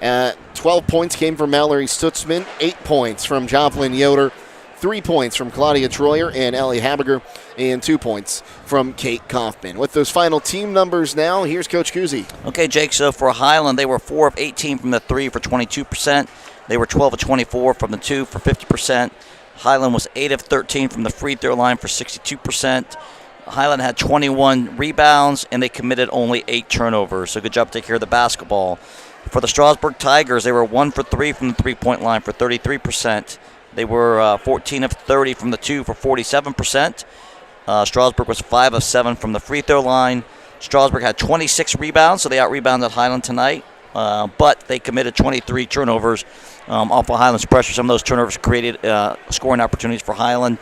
12 points came from Mallory Stutzman, 8 points from Joplin Yoder, 3 points from Claudia Troyer and Ellie Habiger, and 2 points from Kate Kaufman. With those final team numbers now, here's Coach Kuzi. Okay, Jake, so for Hiland, they were 4 of 18 from the 3 for 22%. They were 12 of 24 from the 2 for 50%. Hiland was 8 of 13 from the free throw line for 62%. Hiland had 21 rebounds, and they committed only 8 turnovers, so good job to take care of the basketball. For the Strasburg Tigers, they were 1 for 3 from the three-point line for 33%. They were 14 of 30 from the 2 for 47%. Strasburg was 5 of 7 from the free throw line. Strasburg had 26 rebounds, so they out-rebounded Hiland tonight. But they committed 23 turnovers off of Hiland's pressure. Some of those turnovers created scoring opportunities for Hiland,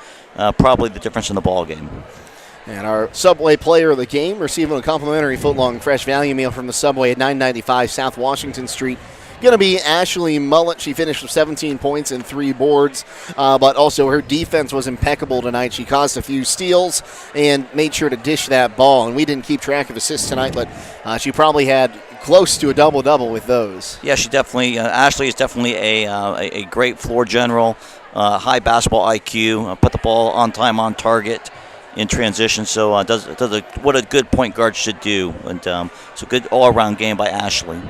probably the difference in the ball game. And our Subway player of the game receiving a complimentary foot-long fresh value meal from the Subway at 995 South Washington Street. Going to be Ashley Mullett. She finished with 17 points and 3 boards, but also her defense was impeccable tonight. She caused a few steals and made sure to dish that ball. And we didn't keep track of assists tonight, but she probably had close to a double-double with those. Yeah, she definitely. Ashley is definitely a great floor general, high basketball IQ, put the ball on time, on target in transition. So what a good point guard should do. And so good all-around game by Ashley.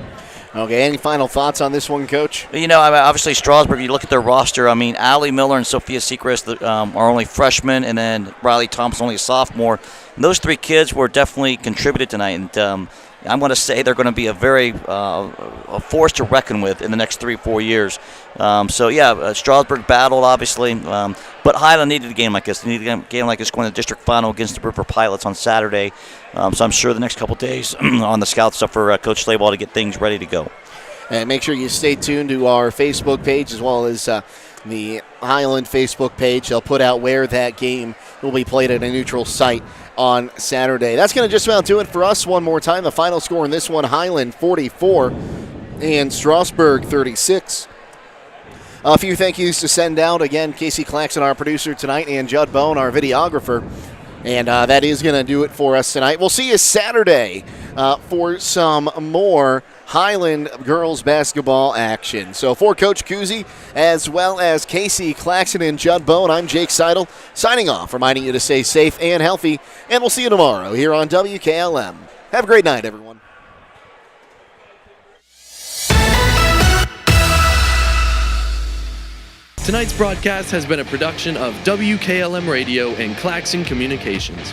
Okay, any final thoughts on this one, Coach? Obviously Strasburg, you look at their roster, Allie Miller and Sophia Seacrest are only freshmen, and then Riley Thompson only a sophomore. And those 3 kids were definitely contributed tonight, and I'm going to say they're going to be a very a force to reckon with in the next 3-4 years. Strasburg battled, obviously, but Hiland needed a game like this. They needed a game like this going to the district final against the River Pilots on Saturday. So I'm sure the next couple days on the scout stuff for Coach Slayball to get things ready to go. And make sure you stay tuned to our Facebook page as well as the Hiland Facebook page. They'll put out where that game will be played at a neutral site on Saturday. That's going to just about do it for us. One more time, the final score in this one, Hiland 44 and Strasburg 36. A few thank yous to send out. Again, Casey Claxon, our producer tonight, and Judd Bone, our videographer. And that is going to do it for us tonight. We'll see you Saturday for some more Hiland girls basketball action. So for Coach Kuzi, as well as Casey Claxon and Judd Bone, I'm Jake Sidle, signing off, reminding you to stay safe and healthy. And we'll see you tomorrow here on WKLM. Have a great night, everyone. Tonight's broadcast has been a production of WKLM Radio and Claxon Communications.